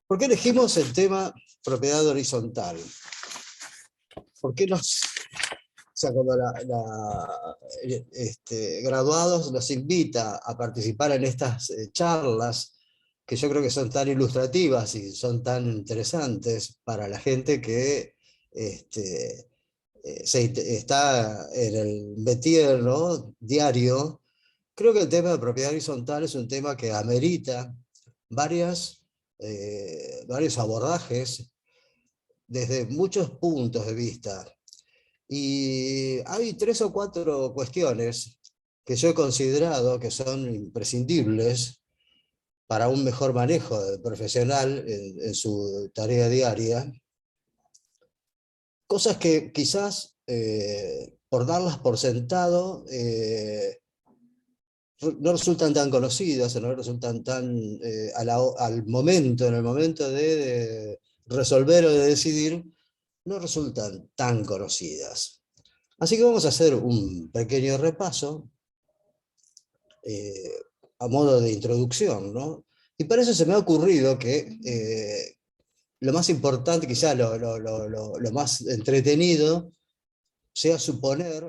¿Por qué elegimos el tema propiedad horizontal? ¿Por qué nos, o sea, cuando graduados los invita a participar en estas charlas, que yo creo que son tan ilustrativas y son tan interesantes para la gente que está en el métier, ¿no?, diario? Creo que el tema de propiedad horizontal es un tema que amerita varios abordajes desde muchos puntos de vista. Y hay 3 o 4 cuestiones que yo he considerado que son imprescindibles para un mejor manejo del profesional en su tarea diaria. Cosas que quizás, por darlas por sentado, no resultan tan conocidas, no resultan tan al momento, en el momento de resolver o de decidir, no resultan tan conocidas. Así que vamos a hacer un pequeño repaso eh, a modo de introducción, ¿no? Y para eso se me ha ocurrido que lo más importante, quizá lo más entretenido, sea suponer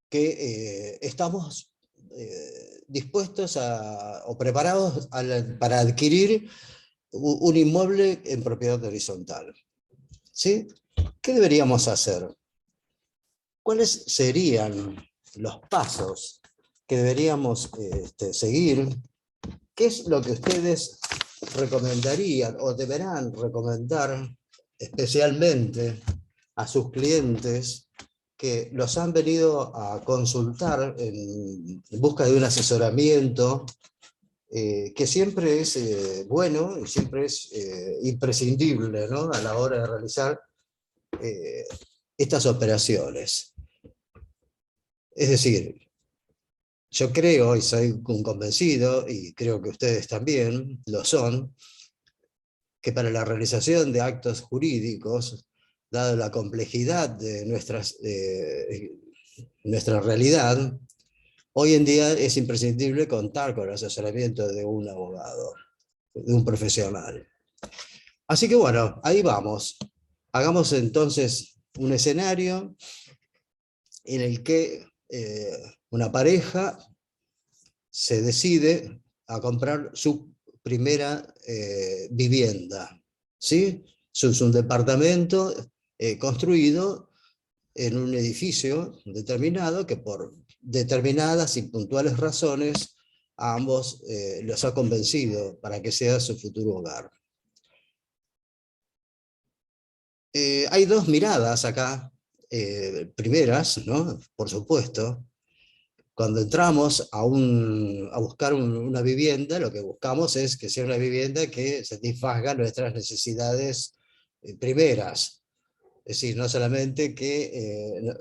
que estamos dispuestos o preparados para adquirir un inmueble en propiedad horizontal. ¿Sí? ¿Qué deberíamos hacer? ¿Cuáles serían los pasos que deberíamos seguir? ¿Qué es lo que ustedes recomendarían o deberán recomendar especialmente a sus clientes que los han venido a consultar en busca de un asesoramiento que siempre es bueno y siempre es imprescindible, ¿no?, a la hora de realizar eh, estas operaciones? Es decir, yo creo y soy un convencido, y creo que ustedes también lo son, que para la realización de actos jurídicos, dada la complejidad de nuestra realidad, hoy en día es imprescindible contar con el asesoramiento de un abogado, de un profesional. Así que bueno, ahí vamos. Hagamos entonces un escenario en el que una pareja se decide a comprar su primera vivienda, ¿sí? Es un departamento construido en un edificio determinado que por determinadas y puntuales razones a ambos los ha convencido para que sea su futuro hogar. Hay 2 miradas acá, primeras, ¿no?, por supuesto. Cuando entramos a buscar una vivienda, lo que buscamos es que sea una vivienda que satisfaga nuestras necesidades primeras. Es decir, no solamente que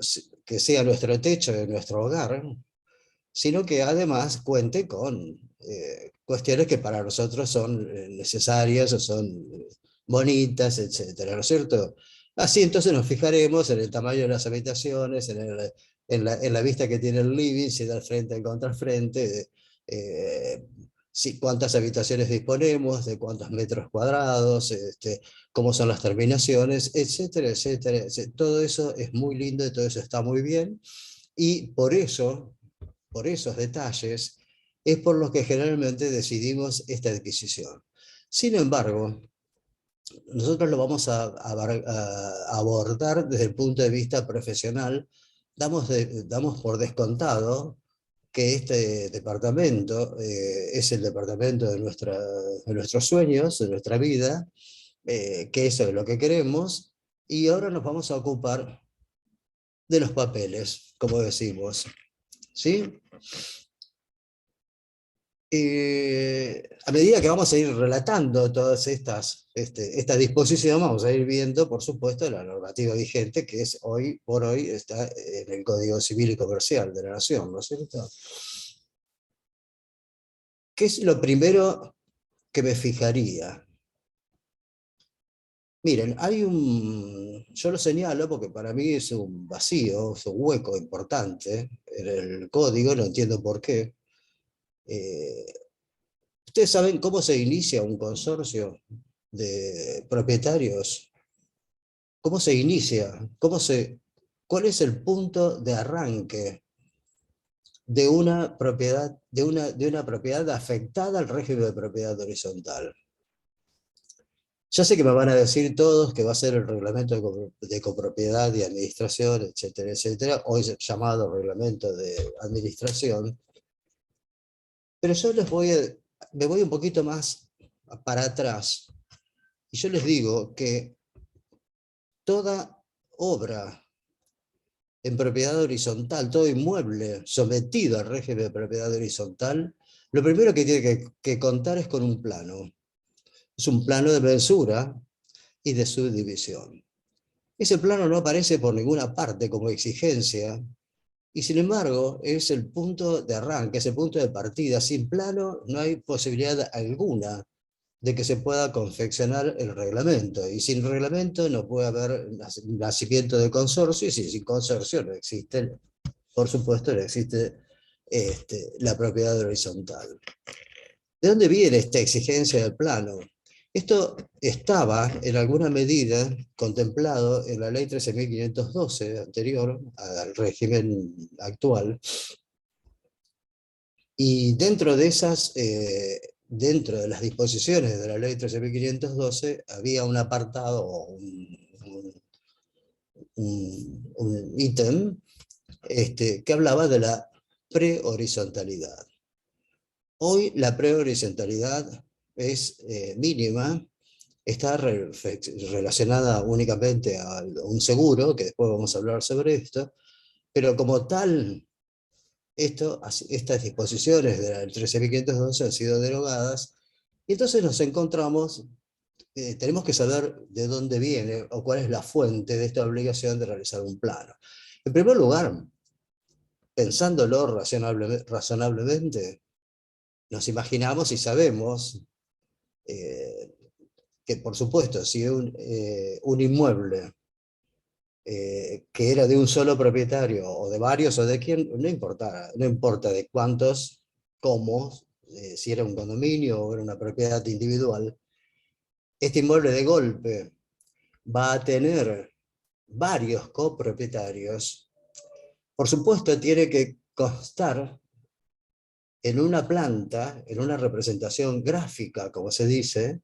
sea nuestro techo de nuestro hogar, sino que además cuente con cuestiones que para nosotros son necesarias o son bonitas, etcétera, ¿no es cierto? Así entonces nos fijaremos en el tamaño de las habitaciones, en la vista que tiene el living, si da al frente o contra el frente, cuántas habitaciones disponemos, de cuántos metros cuadrados, cómo son las terminaciones, etcétera, etcétera, etcétera. Todo eso es muy lindo y todo eso está muy bien, y por esos detalles, es por los que generalmente decidimos esta adquisición. Sin embargo, nosotros lo vamos a abordar desde el punto de vista profesional. Damos por descontado que este departamento es el departamento de nuestros sueños, de nuestra vida, que eso es lo que queremos, y ahora nos vamos a ocupar de los papeles, como decimos, ¿sí? A medida que vamos a ir relatando todas esta disposición, vamos a ir viendo, por supuesto, la normativa vigente, que es hoy por hoy está en el Código Civil y Comercial de la Nación, ¿no es cierto? ¿Qué es lo primero que me fijaría? Miren, yo lo señalo porque para mí es un vacío, es un hueco importante en el código, no entiendo por qué. ¿Ustedes saben cómo se inicia un consorcio de propietarios? ¿Cómo se inicia? ¿Cuál es el punto de arranque de una propiedad, de una propiedad afectada al régimen de propiedad horizontal? Ya sé que me van a decir todos que va a ser el reglamento de copropiedad y administración, etcétera, etcétera, hoy llamado reglamento de administración, pero yo me voy un poquito más para atrás, y yo les digo que toda obra en propiedad horizontal, todo inmueble sometido al régimen de propiedad horizontal, lo primero que tiene que contar es con un plano. Es un plano de mensura y de subdivisión. Ese plano no aparece por ninguna parte como exigencia, y sin embargo es el punto de arranque, es el punto de partida. Sin plano no hay posibilidad alguna de que se pueda confeccionar el reglamento, y sin reglamento no puede haber nacimiento de consorcio, y sin consorcio no existe, por supuesto, no existe la propiedad horizontal. ¿De dónde viene esta exigencia del plano? Esto estaba en alguna medida contemplado en la ley 13.512, anterior al régimen actual, y dentro de dentro de las disposiciones de la ley 13.512 había un apartado o un ítem que hablaba de la prehorizontalidad. Hoy la prehorizontalidad es mínima, está relacionada únicamente a un seguro, que después vamos a hablar sobre esto, pero como tal, estas disposiciones del 13.512 han sido derogadas, y entonces nos encontramos, tenemos que saber de dónde viene o cuál es la fuente de esta obligación de realizar un plano. En primer lugar, pensándolo razonablemente, nos imaginamos y sabemos que, por supuesto, si un inmueble que era de un solo propietario, o de varios, o de quién, no importa de cuántos, cómo, si era un condominio o era una propiedad individual, este inmueble de golpe va a tener varios copropietarios. Por supuesto, tiene que constar en una planta, en una representación gráfica, como se dice,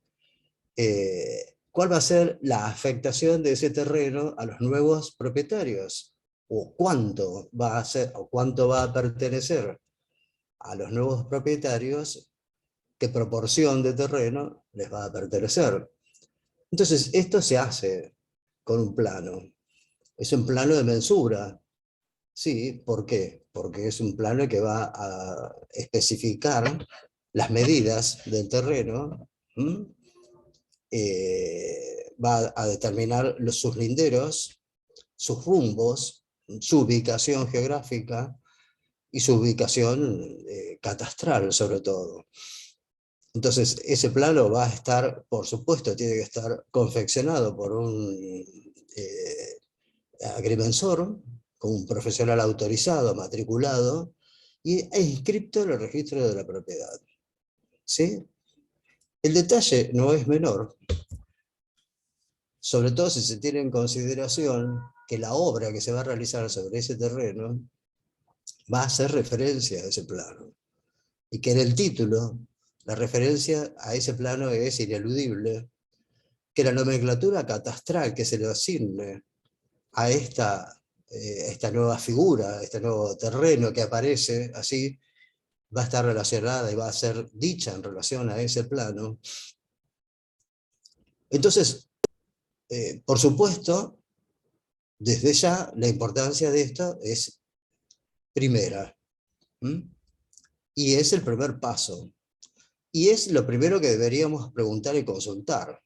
cuál va a ser la afectación de ese terreno a los nuevos propietarios, o cuánto va a ser, o cuánto va a pertenecer a los nuevos propietarios, qué proporción de terreno les va a pertenecer. Entonces, esto se hace con un plano. Es un plano de mensura. Sí, ¿por qué? Porque es un plano que va a especificar las medidas del terreno, va a determinar sus linderos, sus rumbos, su ubicación geográfica y su ubicación catastral, sobre todo. Entonces, ese plano va a estar, por supuesto, tiene que estar confeccionado por un agrimensor, con un profesional autorizado, matriculado, e inscripto en el registro de la propiedad. ¿Sí? El detalle no es menor, sobre todo si se tiene en consideración que la obra que se va a realizar sobre ese terreno va a hacer referencia a ese plano, y que en el título la referencia a ese plano es ineludible, que la nomenclatura catastral que se le asigne a esta nueva figura, a este nuevo terreno que aparece así, va a estar relacionada y va a ser dicha en relación a ese plano. Entonces, por supuesto, desde ya la importancia de esto es primera. Y es el primer paso. Y es lo primero que deberíamos preguntar y consultar.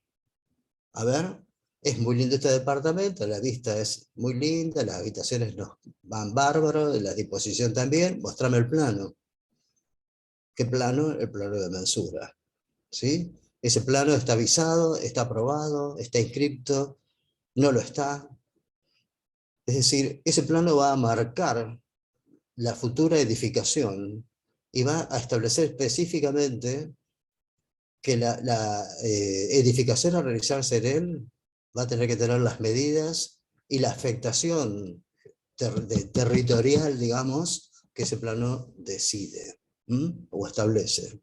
A ver, es muy lindo este departamento, la vista es muy linda, las habitaciones nos van bárbaro, la disposición también, mostrame el plano. ¿Qué plano? El plano de mensura. ¿Sí? Ese plano está avisado, está aprobado, está inscripto, no lo está. Es decir, ese plano va a marcar la futura edificación y va a establecer específicamente que la edificación a realizarse en él va a tener que tener las medidas y la afectación territorial, digamos, que ese plano decide o establece.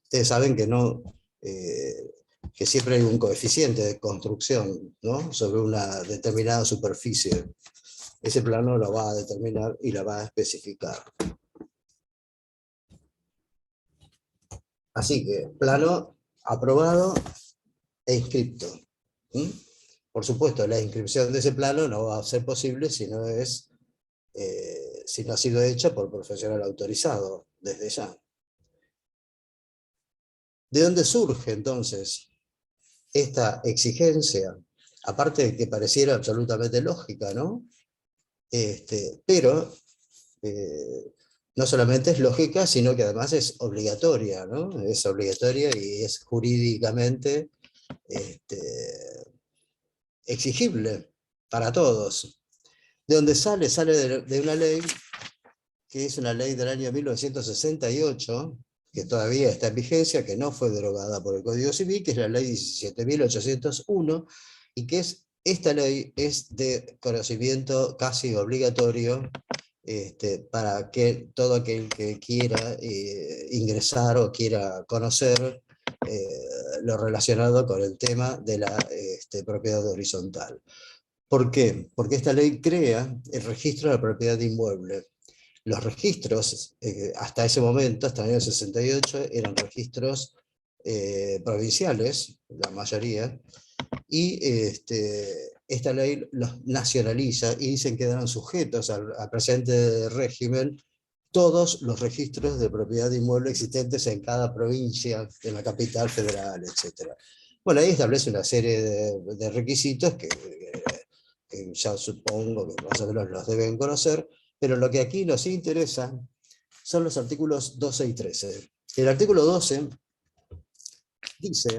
Ustedes saben que no, que siempre hay un coeficiente de construcción, ¿no?, sobre una determinada superficie. Ese plano lo va a determinar y la va a especificar. Así que, plano aprobado e inscripto. Por supuesto, la inscripción de ese plano no va a ser posible si no ha sido hecha por profesional autorizado, desde ya. ¿De dónde surge entonces esta exigencia? Aparte de que pareciera absolutamente lógica, ¿no? Pero no solamente es lógica, sino que además es obligatoria, ¿no? Es obligatoria y es jurídicamente exigible para todos. ¿De dónde sale? Sale de una ley que es una ley del año 1968, que todavía está en vigencia, que no fue derogada por el Código Civil, que es la ley 17.801, y que esta ley es de conocimiento casi obligatorio para que todo aquel que quiera ingresar o quiera conocer lo relacionado con el tema de la propiedad horizontal. ¿Por qué? Porque esta ley crea el registro de la propiedad inmueble. Los registros, hasta ese momento, hasta el año 68, eran registros provinciales, la mayoría, y esta ley los nacionaliza y dicen que quedarán sujetos al presente régimen todos los registros de propiedad inmueble existentes en cada provincia, en la capital federal, etc. Bueno, ahí establece una serie de requisitos que ya supongo que más o menos los deben conocer, pero lo que aquí nos interesa son los artículos 12 y 13. El artículo 12 dice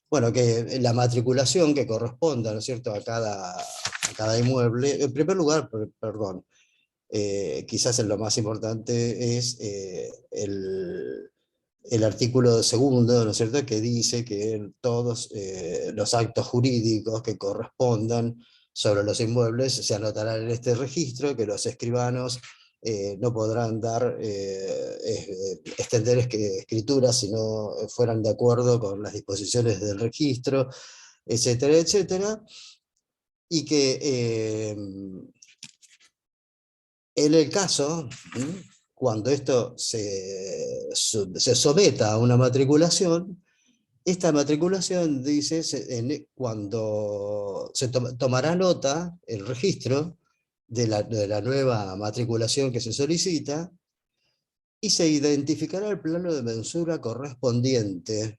bueno, que la matriculación que corresponda, ¿no es cierto?, a cada inmueble. En primer lugar, perdón, quizás lo más importante es el artículo segundo, ¿no es cierto?, que dice que todos los actos jurídicos que correspondan sobre los inmuebles se anotarán en este registro, que los escribanos no podrán extender escrituras si no fueran de acuerdo con las disposiciones del registro, etcétera, etcétera, y que en el caso, cuando esto se someta a una matriculación, esta matriculación dice, cuando se tomará nota, el registro de la nueva matriculación que se solicita, y se identificará el plano de mensura correspondiente.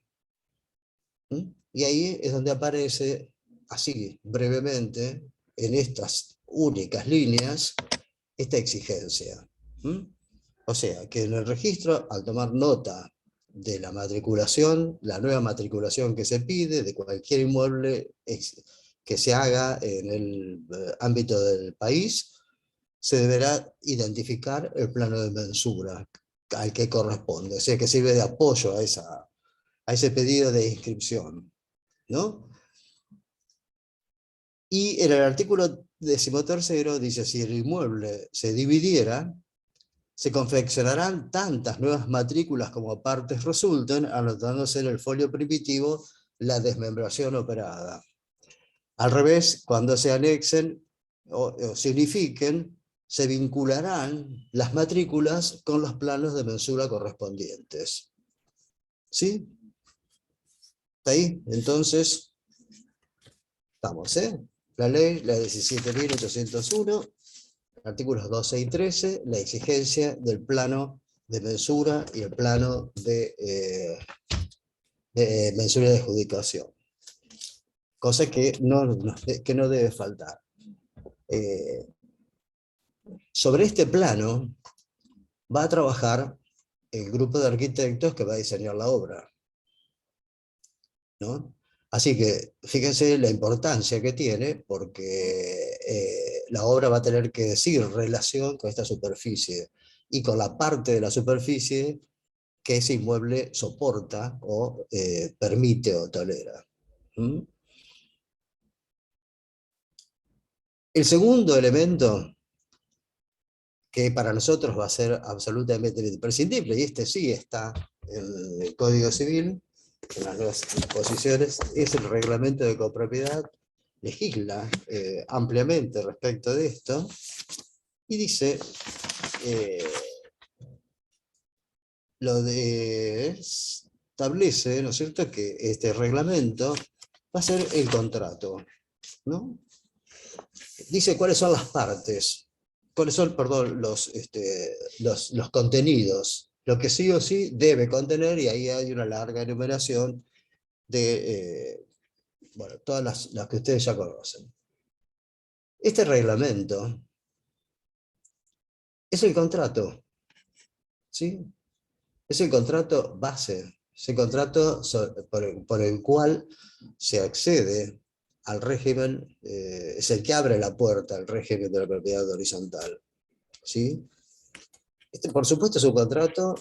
Y ahí es donde aparece, así brevemente, en estas únicas líneas, esta exigencia. O sea, que en el registro, al tomar nota de la matriculación, la nueva matriculación que se pide de cualquier inmueble que se haga en el ámbito del país, se deberá identificar el plano de mensura al que corresponde, o sea, que sirve de apoyo a ese pedido de inscripción, ¿no? Y en el artículo 13 dice, si el inmueble se dividiera, se confeccionarán tantas nuevas matrículas como partes resulten, anotándose en el folio primitivo la desmembración operada. Al revés, cuando se anexen o se unifiquen, se vincularán las matrículas con los planos de mensura correspondientes. ¿Sí? ¿Está ahí? Entonces, estamos, la ley, la 17.801, artículos 12 y 13, la exigencia del plano de mensura y el plano de mensura de adjudicación. Cosa que no debe faltar. Sobre este plano va a trabajar el grupo de arquitectos que va a diseñar la obra, ¿no? Así que fíjense la importancia que tiene, porque la obra va a tener que decir relación con esta superficie y con la parte de la superficie que ese inmueble soporta o permite o tolera. ¿Mm? El segundo elemento que para nosotros va a ser absolutamente imprescindible, y este sí está en el Código Civil, en las nuevas disposiciones, es el reglamento de copropiedad, legisla ampliamente respecto de esto, y dice, establece, ¿no es cierto?, que este reglamento va a ser el contrato, ¿no? Dice cuáles son las partes, cuáles son, perdón, los contenidos, lo que sí o sí debe contener, y ahí hay una larga enumeración de, bueno, todas las que ustedes ya conocen. Este reglamento es el contrato, ¿sí? Es el contrato base, es el contrato por el cual se accede al régimen, es el que abre la puerta al régimen de la propiedad horizontal, ¿sí? Este, por supuesto, es un contrato,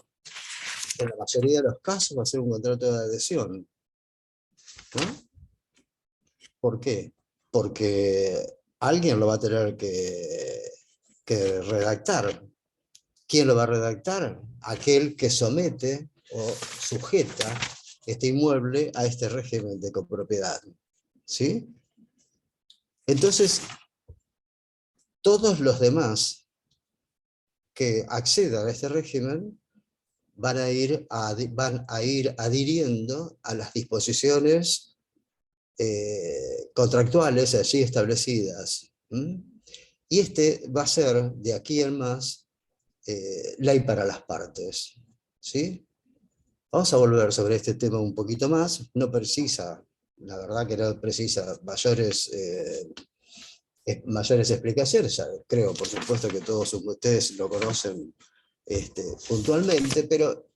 en la mayoría de los casos va a ser un contrato de adhesión, ¿no? ¿Por qué? Porque alguien lo va a tener que redactar. ¿Quién lo va a redactar? Aquel que somete o sujeta este inmueble a este régimen de copropiedad, ¿sí? Entonces, todos los demás que accedan a este régimen van a ir adhiriendo a las disposiciones contractuales allí establecidas. Y este va a ser, de aquí en más, ley para las partes, ¿sí? Vamos a volver sobre este tema un poquito más. No precisa, la verdad que no precisa mayores explicaciones. Ya creo, por supuesto, que todos ustedes lo conocen puntualmente, pero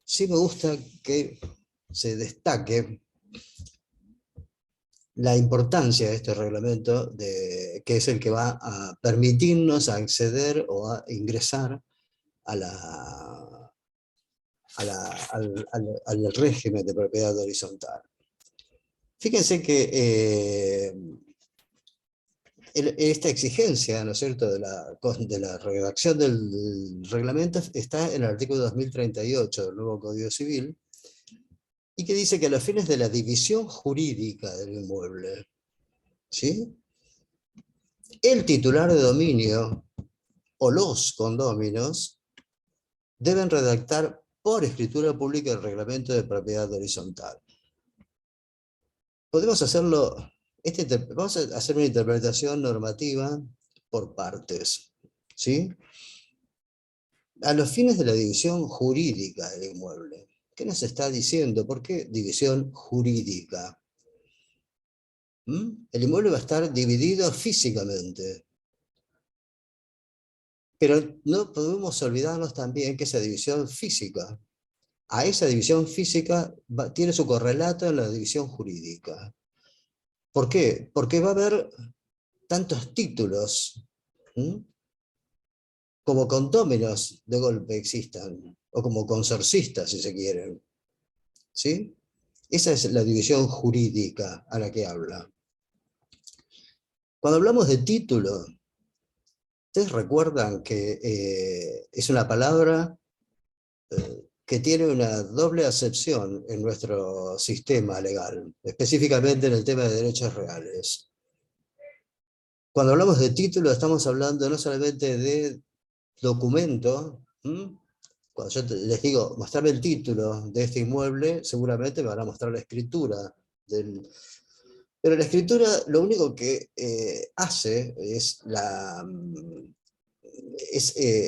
sí me gusta que se destaque la importancia de este reglamento, que es el que va a permitirnos acceder o a ingresar a al régimen de propiedad horizontal. Fíjense que esta exigencia, ¿no es cierto?, de la redacción del reglamento está en el artículo 2038 del nuevo Código Civil, y que dice que a los fines de la división jurídica del inmueble, ¿sí?, el titular de dominio o los condóminos deben redactar por escritura pública el reglamento de propiedad horizontal. Podemos hacerlo, vamos a hacer una interpretación normativa por partes, ¿sí? A los fines de la división jurídica del inmueble. ¿Qué nos está diciendo? ¿Por qué división jurídica? El inmueble va a estar dividido físicamente. Pero no podemos olvidarnos también que esa división física, a esa división física tiene su correlato en la división jurídica. ¿Por qué? Porque va a haber tantos títulos como condóminos de golpe existan, o como consorcistas, si se quieren, ¿sí? Esa es la división jurídica a la que habla. Cuando hablamos de título, ustedes recuerdan que es una palabra que tiene una doble acepción en nuestro sistema legal, específicamente en el tema de derechos reales. Cuando hablamos de título, estamos hablando no solamente de documento. Cuando yo les digo, mostrarme el título de este inmueble, seguramente me van a mostrar la escritura. Pero la escritura lo único que hace es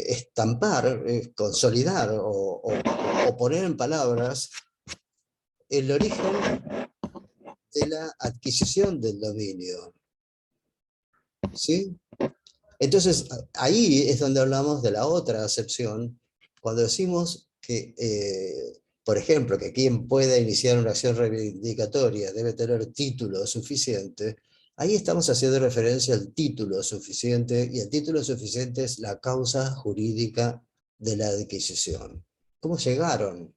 estampar, consolidar o poner en palabras el origen de la adquisición del dominio, ¿sí? Entonces, ahí es donde hablamos de la otra acepción, cuando decimos que, por ejemplo, que quien pueda iniciar una acción reivindicatoria debe tener título suficiente. Ahí estamos haciendo referencia al título suficiente, y el título suficiente es la causa jurídica de la adquisición. ¿Cómo llegaron?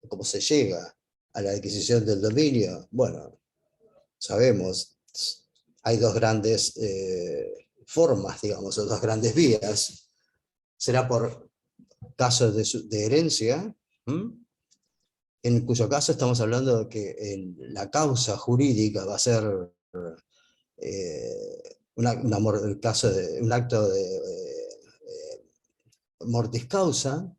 ¿Cómo se llega a la adquisición del dominio? Bueno, sabemos, hay dos grandes formas, digamos, o dos grandes vías. Será por casos de herencia, en cuyo caso estamos hablando de que la causa jurídica va a ser el caso de un acto de mortis causa,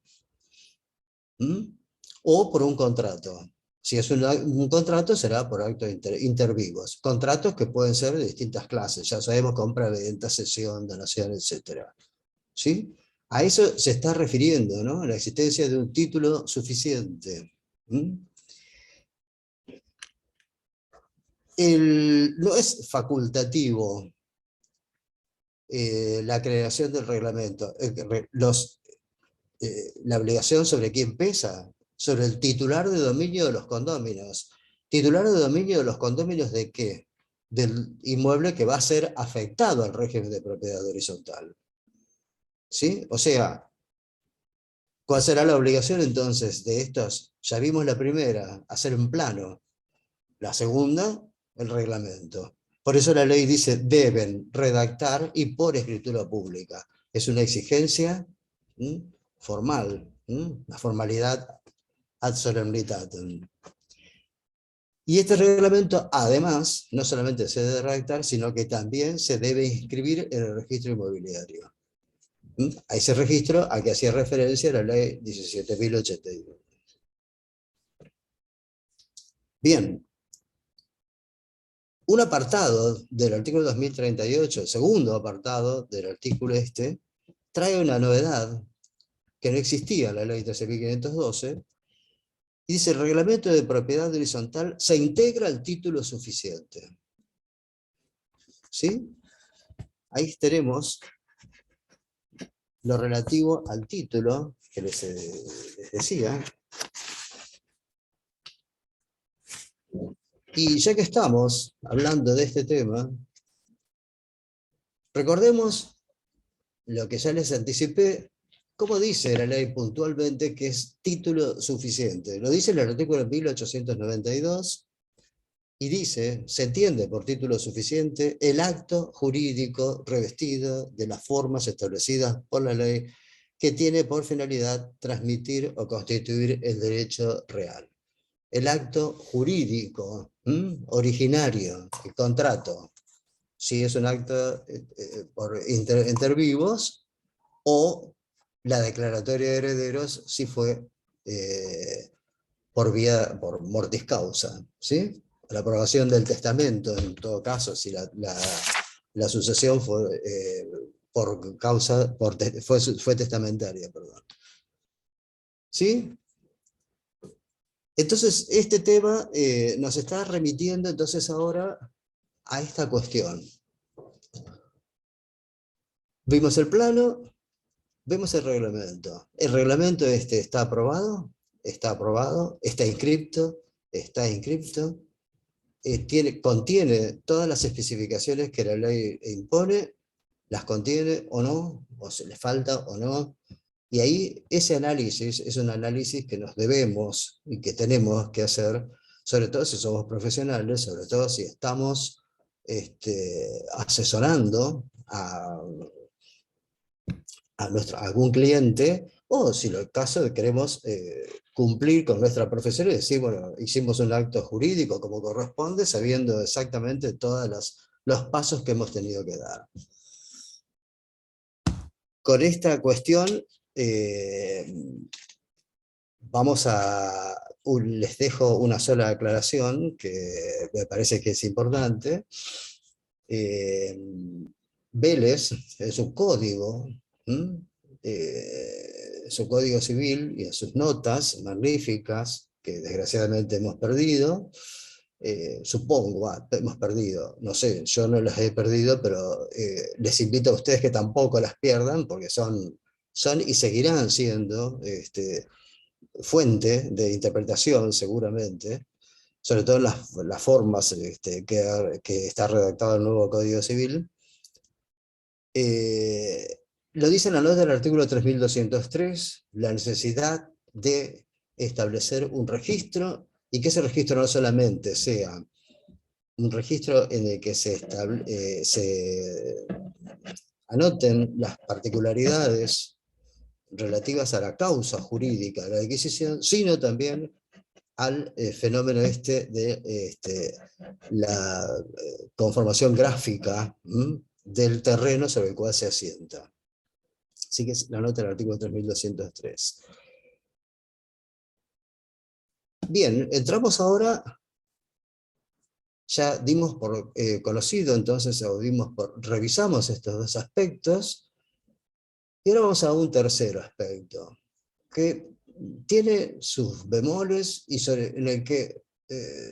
o por un contrato. Si es un contrato, será por actos inter vivos. Contratos que pueden ser de distintas clases, ya sabemos, compra, venta, cesión, donación, etc. ¿Sí? A eso se está refiriendo, ¿no? La existencia de un título suficiente. No es facultativo la creación del reglamento. La obligación sobre quién pesa, sobre el titular de dominio de los condóminos. ¿Titular de dominio de los condóminos de qué? Del inmueble que va a ser afectado al régimen de propiedad horizontal. ¿Sí? O sea, ¿cuál será la obligación entonces de estos? Ya vimos la primera, hacer un plano. La segunda, el reglamento. Por eso la ley dice, deben redactar y por escritura pública. Es una exigencia formal, la formalidad ad solemnitatem. Y este reglamento, además, no solamente se debe redactar, sino que también se debe inscribir en el registro inmobiliario. A ese registro a que hacía referencia la ley 17.081. Bien, un apartado del artículo 2038, el segundo apartado del artículo trae una novedad que no existía en la ley 13.512, y dice: el reglamento de propiedad horizontal se integra al título suficiente. ¿Sí? Ahí tenemos lo relativo al título que les decía. Y ya que estamos hablando de este tema, recordemos lo que ya les anticipé, cómo dice la ley puntualmente que es título suficiente. Lo dice el artículo 1892, y dice, se entiende por título suficiente el acto jurídico revestido de las formas establecidas por la ley que tiene por finalidad transmitir o constituir el derecho real. El acto jurídico, originario, el contrato, si es un acto por inter vivos, o la declaratoria de herederos si fue por mortis causa, ¿sí? La aprobación del testamento, en todo caso, si la sucesión fue por causa, fue testamentaria, perdón. ¿Sí? Entonces, este tema nos está remitiendo entonces ahora a esta cuestión. Vimos el plano, vemos el reglamento. El reglamento está aprobado, está inscripto, contiene todas las especificaciones que la ley impone, las contiene o no, o se le falta o no. Y ahí ese análisis es un análisis que nos debemos y que tenemos que hacer, sobre todo si somos profesionales, sobre todo si estamos asesorando a algún cliente, o si lo caso queremos cumplir con nuestra profesión y decir, bueno, hicimos un acto jurídico como corresponde, sabiendo exactamente todos los pasos que hemos tenido que dar. Con esta cuestión, les dejo una sola aclaración que me parece que es importante. Vélez, en su código, su código civil y en sus notas magníficas, que desgraciadamente hemos perdido, supongo, hemos perdido, no sé, yo no las he perdido, pero les invito a ustedes que tampoco las pierdan, porque son y seguirán siendo fuente de interpretación seguramente, sobre todo en las formas que está redactado el nuevo Código Civil. lo dice en la nota del artículo 3203, la necesidad de establecer un registro, y que ese registro no solamente sea un registro en el que se anoten las particularidades relativas a la causa jurídica de la adquisición, sino también al fenómeno de la conformación gráfica del terreno sobre el cual se asienta. Así que es la nota del artículo 3203. Bien, entramos ahora, ya dimos por conocido, entonces, revisamos estos dos aspectos, y ahora vamos a un tercer aspecto, que tiene sus bemoles y en el que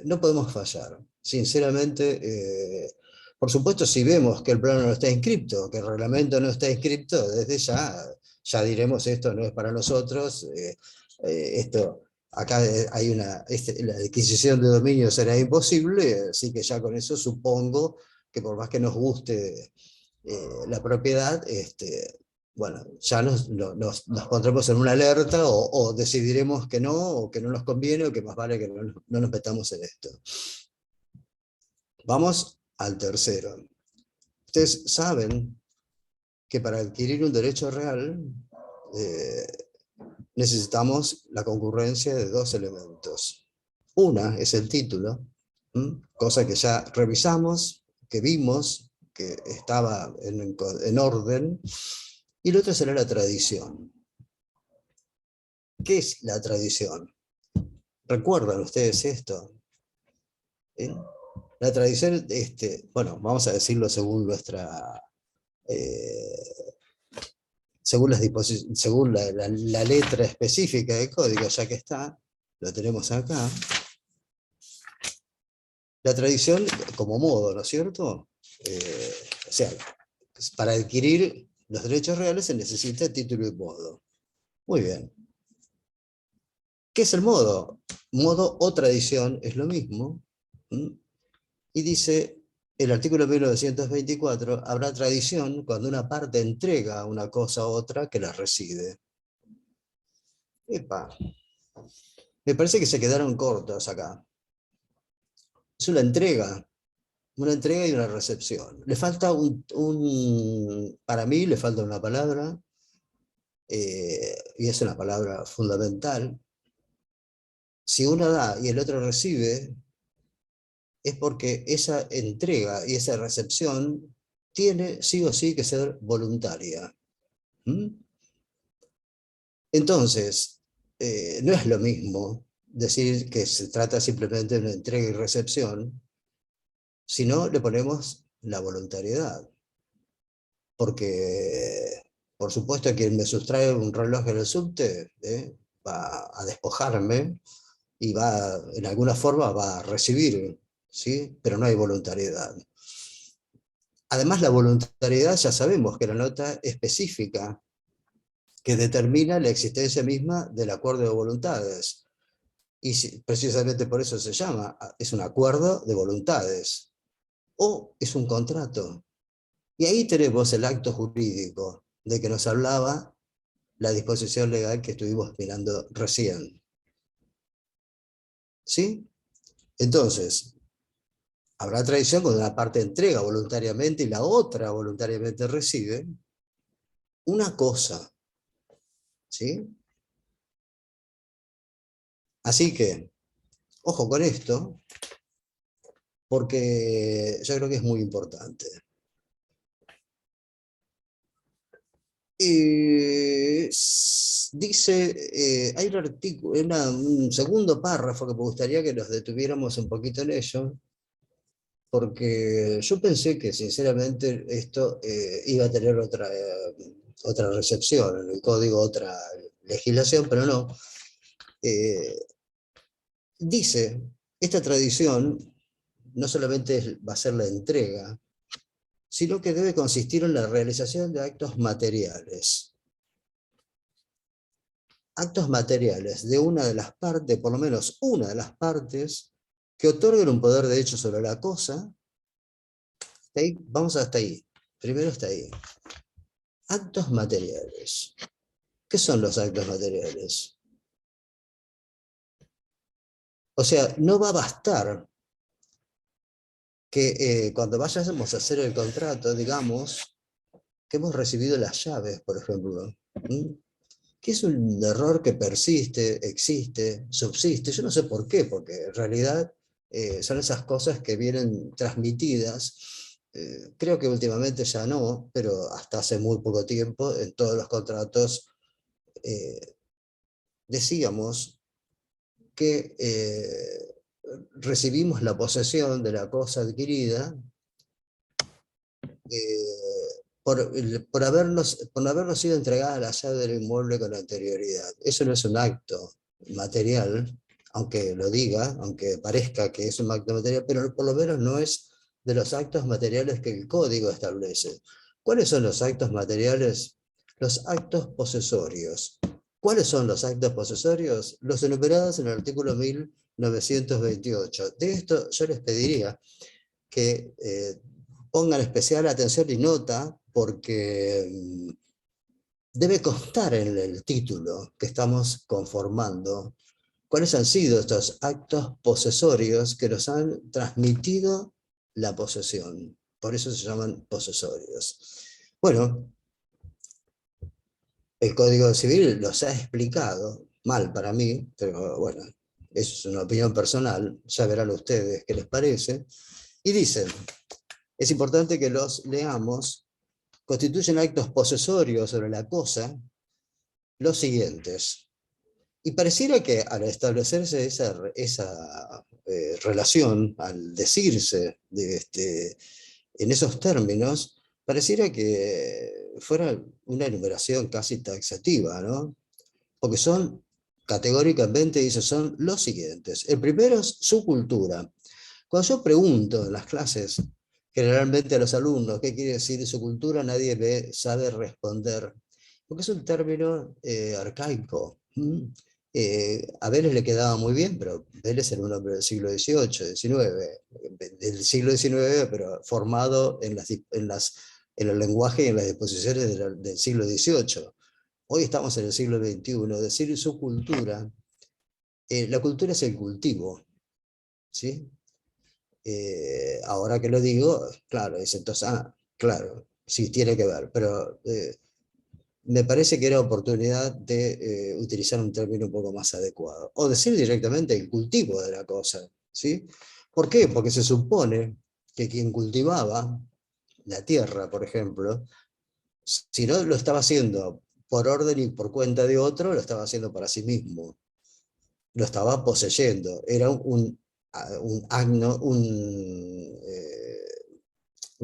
no podemos fallar. Sinceramente, por supuesto, si vemos que el plano no está inscripto, que el reglamento no está inscripto, desde ya diremos esto no es para nosotros, esto, acá hay la adquisición de dominio será imposible, así que ya con eso supongo que por más que nos guste la propiedad, bueno, ya nos pondremos en una alerta o decidiremos que no, o que no nos conviene, o que más vale que no nos metamos en esto. Vamos al tercero. Ustedes saben que para adquirir un derecho real necesitamos la concurrencia de dos elementos. Una es el título, cosa que ya revisamos, que vimos, que estaba en orden, y la otra será la tradición. ¿Qué es la tradición? ¿Recuerdan ustedes esto? La tradición, bueno, vamos a decirlo según nuestra, según la letra específica del código, ya que está, lo tenemos acá. La tradición como modo, ¿no es cierto? O sea, para adquirir los derechos reales se necesita título y modo. Muy bien. ¿Qué es el modo? Modo o tradición es lo mismo. Y dice el artículo 1924, habrá tradición cuando una parte entrega una cosa a otra que la recibe. Epa. Me parece que se quedaron cortos acá. Es una entrega y una recepción. Le falta para mí le falta una palabra, y es una palabra fundamental. Si uno da y el otro recibe, es porque esa entrega y esa recepción tiene sí o sí que ser voluntaria. Entonces, no es lo mismo decir que se trata simplemente de una entrega y recepción, si no le ponemos la voluntariedad. Porque, por supuesto, quien me sustrae un reloj en el subte va a despojarme y en alguna forma va a recibir, ¿sí? Pero no hay voluntariedad. Además, la voluntariedad ya sabemos que la nota específica que determina la existencia misma del acuerdo de voluntades. Y precisamente por eso se llama, es un acuerdo de voluntades. O es un contrato. Y ahí tenemos el acto jurídico de que nos hablaba la disposición legal que estuvimos mirando recién. ¿Sí? Entonces, habrá tradición cuando una parte entrega voluntariamente y la otra voluntariamente recibe una cosa. ¿Sí? Así que, ojo con esto, porque yo creo que es muy importante. Dice, hay un artículo, un segundo párrafo que me gustaría que nos detuviéramos un poquito en ello, porque yo pensé que sinceramente esto iba a tener otra recepción, en el código otra legislación, pero no. Dice, esta tradición no solamente va a ser la entrega, sino que debe consistir en la realización de actos materiales. Actos materiales de una de las partes, por lo menos una de las partes, que otorguen un poder de hecho sobre la cosa. Vamos hasta ahí. Primero hasta ahí. Actos materiales. ¿Qué son los actos materiales? O sea, no va a bastar que cuando vayamos a hacer el contrato, digamos que hemos recibido las llaves, por ejemplo, que es un error que persiste, existe, subsiste. Yo no sé por qué, porque en realidad son esas cosas que vienen transmitidas. Creo que últimamente ya no, pero hasta hace muy poco tiempo en todos los contratos eh, decíamos que recibimos la posesión de la cosa adquirida por no habernos sido entregada la llave del inmueble con anterioridad. Eso no es un acto material, aunque lo diga, aunque parezca que es un acto material, pero por lo menos no es de los actos materiales que el código establece. ¿Cuáles son los actos materiales? Los actos posesorios. ¿Cuáles son los actos posesorios? Los enumerados en el artículo 1928. De esto yo les pediría que pongan especial atención y nota, porque debe constar en el título que estamos conformando cuáles han sido estos actos posesorios que nos han transmitido la posesión. Por eso se llaman posesorios. Bueno, el Código Civil los ha explicado, mal para mí, pero bueno, eso es una opinión personal, ya verán ustedes qué les parece, y dicen, es importante que los leamos, constituyen actos posesorios sobre la cosa los siguientes. Y pareciera que al establecerse esa relación, al decirse en esos términos, pareciera que fuera una enumeración casi taxativa, ¿no? Porque son, categóricamente dice, son los siguientes. El primero es su cultura. Cuando yo pregunto en las clases, generalmente a los alumnos, ¿qué quiere decir su cultura? Nadie me sabe responder, porque es un término arcaico. A Vélez le quedaba muy bien, pero Vélez era un hombre del siglo XVIII, XIX, del siglo XIX, pero formado en el lenguaje y en las disposiciones del siglo XVIII. Hoy estamos en el siglo XXI, decir su cultura, la cultura es el cultivo, ¿sí? Ahora que lo digo, claro, dice entonces, claro, sí, tiene que ver, pero me parece que era oportunidad de utilizar un término un poco más adecuado, o decir directamente el cultivo de la cosa, ¿sí? ¿Por qué? Porque se supone que quien cultivaba la tierra, por ejemplo, si no lo estaba haciendo por orden y por cuenta de otro, lo estaba haciendo para sí mismo, lo estaba poseyendo, era un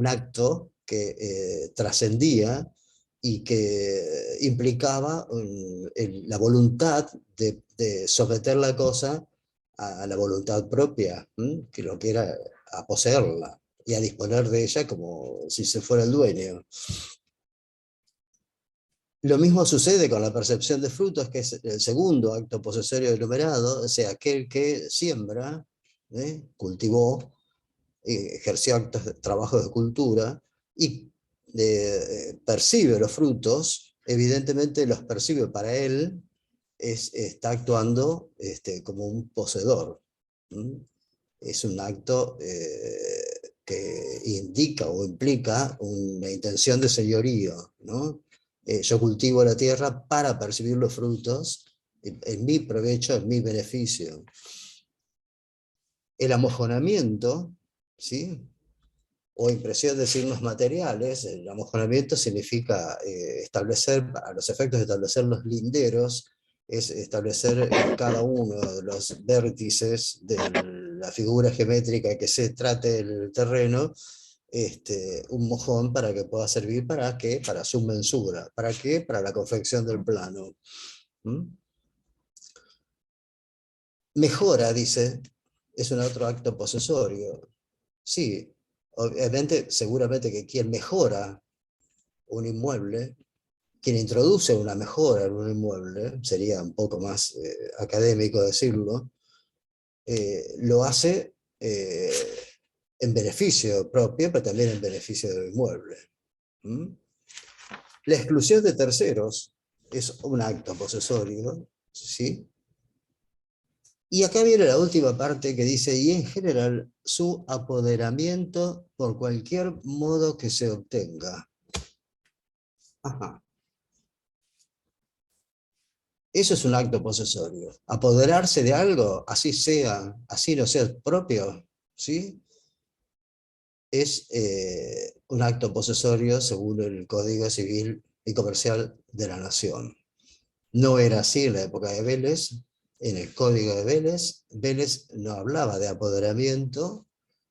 acto que trascendía y que implicaba la voluntad de someter la cosa a la voluntad propia, que lo que era a poseerla y a disponer de ella como si se fuera el dueño. Lo mismo sucede con la percepción de frutos, que es el segundo acto posesorio enumerado, o sea, aquel que siembra, cultivó, ejerció actos de trabajo de cultura y percibe los frutos, evidentemente los percibe para él, está actuando como un poseedor. Es un acto que indica o implica una intención de señorío, ¿no? Yo cultivo la tierra para percibir los frutos en mi provecho, en mi beneficio. El amojonamiento, ¿sí? O impresión de signos materiales. El amojonamiento significa establecer, a los efectos de establecer los linderos, es establecer en cada uno de los vértices de la figura geométrica que se trate el terreno, un mojón para que pueda servir para qué, para su mensura, para qué, para la confección del plano. Mejora, dice, es un otro acto posesorio. Sí, obviamente, seguramente que quien mejora un inmueble, quien introduce una mejora en un inmueble, sería un poco más académico decirlo, lo hace en beneficio propio, pero también en beneficio del inmueble. La exclusión de terceros es un acto posesorio, ¿sí? Y acá viene la última parte que dice, y en general, su apoderamiento por cualquier modo que se obtenga. Ajá. Eso es un acto posesorio. Apoderarse de algo, así sea, así no sea propio, ¿sí? Es un acto posesorio según el Código Civil y Comercial de la Nación. No era así en la época de Vélez. En el Código de Vélez, Vélez no hablaba de apoderamiento,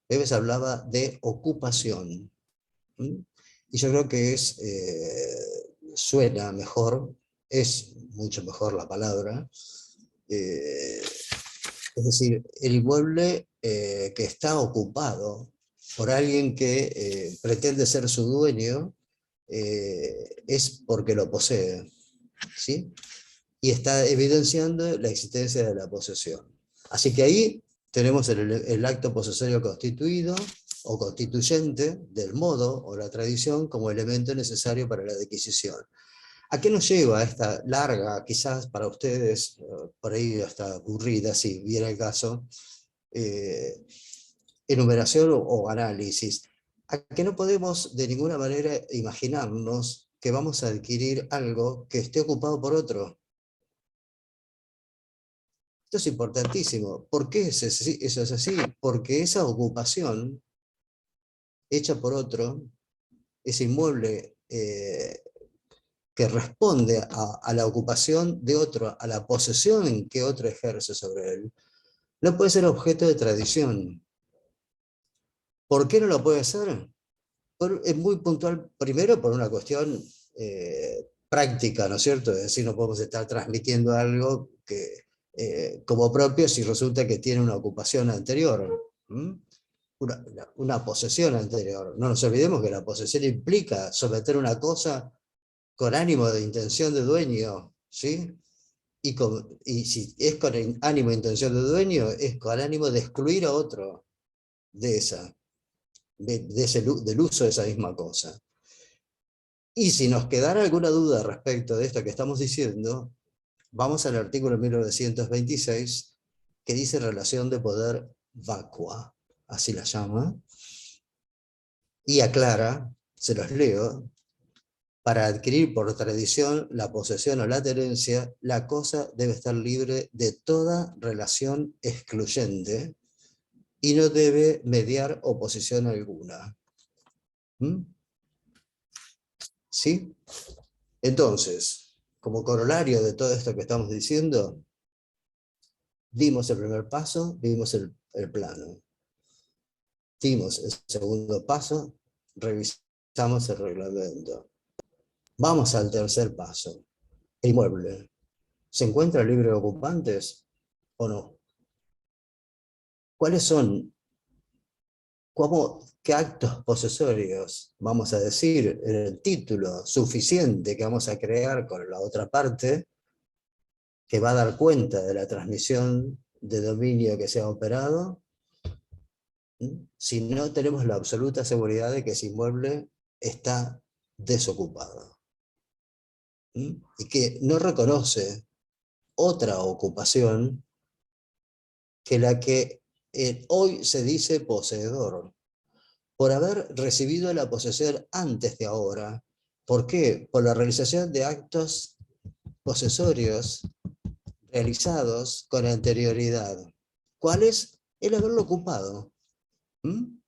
Vélez hablaba de ocupación. ¿Mm? Y yo creo que suena mejor, es mucho mejor la palabra. eh, es decir, el inmueble que está ocupado por alguien que pretende ser su dueño es porque lo posee, ¿sí? Y está evidenciando la existencia de la posesión. Así que ahí tenemos el acto posesorio constituido o constituyente del modo o la tradición como elemento necesario para la adquisición. ¿A qué nos lleva esta larga, quizás para ustedes, por ahí hasta aburrida, si viene el caso, eh, enumeración o análisis? A que no podemos de ninguna manera imaginarnos que vamos a adquirir algo que esté ocupado por otro. Esto es importantísimo. ¿Por qué eso es así? Porque esa ocupación hecha por otro, ese inmueble que responde a la ocupación de otro, a la posesión que otro ejerce sobre él, no puede ser objeto de tradición. ¿Por qué no lo puede ser? Es muy puntual, primero por una cuestión práctica, ¿no es cierto? Es decir, no podemos estar transmitiendo algo que, como propio si resulta que tiene una ocupación anterior, una posesión anterior. No nos olvidemos que la posesión implica someter una cosa con ánimo de intención de dueño, ¿sí? Y si es con ánimo de intención de dueño, es con ánimo de excluir a otro de esa, del uso de esa misma cosa. Y si nos quedara alguna duda respecto de esto que estamos diciendo, vamos al artículo 1926 que dice relación de poder vacua, así la llama, y aclara, se los leo: para adquirir por tradición la posesión o la tenencia, la cosa debe estar libre de toda relación excluyente y no debe mediar oposición alguna. ¿Mm? ¿Sí? Entonces, como corolario de todo esto que estamos diciendo, dimos el primer paso, vimos el plano. Dimos el segundo paso, revisamos el reglamento. Vamos al tercer paso, el inmueble. ¿Se encuentra libre de ocupantes o no? ¿Cuáles son, qué actos posesorios, vamos a decir, en el título suficiente que vamos a crear con la otra parte, que va a dar cuenta de la transmisión de dominio que se ha operado, si no tenemos la absoluta seguridad de que ese inmueble está desocupado? Y que no reconoce otra ocupación que la que hoy se dice poseedor, por haber recibido la posesión antes de ahora. ¿Por qué? Por la realización de actos posesorios realizados con anterioridad. ¿Cuál es? El haberlo ocupado. ¿Mm?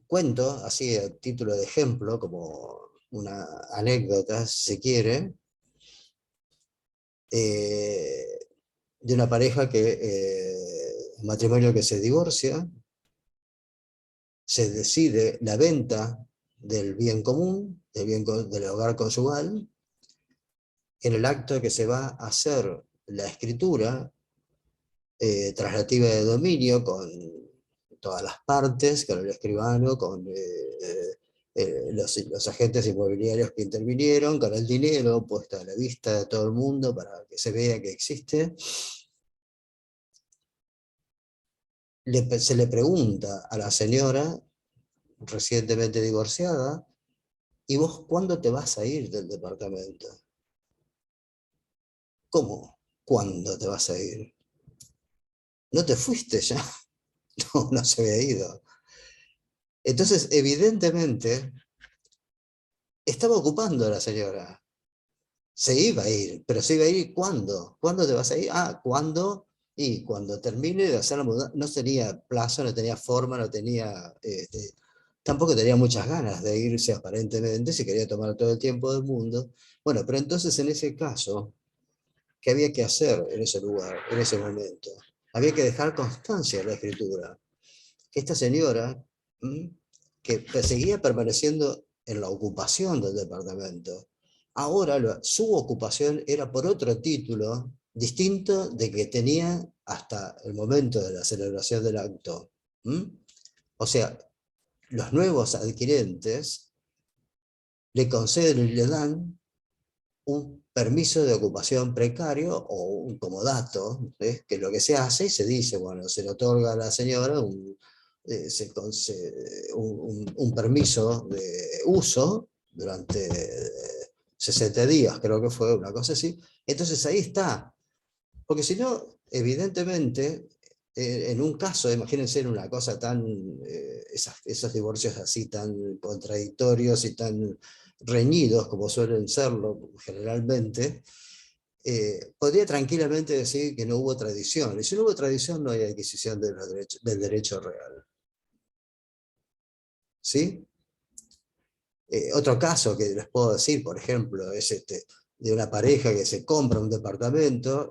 Cuento, así a título de ejemplo, como una anécdota, si se quiere, eh, de una pareja un matrimonio que se divorcia, se decide la venta del bien común, del hogar conyugal. En el acto que se va a hacer la escritura traslativa de dominio con todas las partes, con el escribano, con los agentes inmobiliarios que intervinieron, con el dinero puesto a la vista de todo el mundo para que se vea que existe. Se le pregunta a la señora recientemente divorciada, ¿y vos cuándo te vas a ir del departamento? ¿Cómo? ¿Cuándo te vas a ir? ¿No te fuiste ya? No, no se había ido. Entonces, evidentemente, estaba ocupando a la señora. Se iba a ir, pero se iba a ir ¿cuándo? ¿Cuándo te vas a ir? Ah, ¿cuándo? Y cuando termine de hacer la mudanza, no tenía plazo, no tenía forma, no tenía, tampoco tenía muchas ganas de irse aparentemente, se quería tomar todo el tiempo del mundo. Bueno, pero entonces en ese caso, ¿qué había que hacer en ese lugar, en ese momento? Había que dejar constancia en la escritura. Que esta señora, ¿m? Que seguía permaneciendo en la ocupación del departamento, ahora su ocupación era por otro título distinto de que tenía hasta el momento de la celebración del acto. ¿M? O sea, los nuevos adquirentes le conceden y le dan un permiso de ocupación precario o un comodato, ¿ves? Que lo que se hace y se dice, bueno, se le otorga a la señora un permiso de uso durante 60 días, creo que fue una cosa así. Entonces ahí está, porque si no, evidentemente, en un caso, imagínense en una cosa tan, esos divorcios así tan contradictorios y tan reñidos como suelen serlo generalmente, podría tranquilamente decir que no hubo tradición. Y si no hubo tradición, no hay adquisición de del derecho real. ¿Sí? Otro caso que les puedo decir, por ejemplo, es de una pareja que se compra un departamento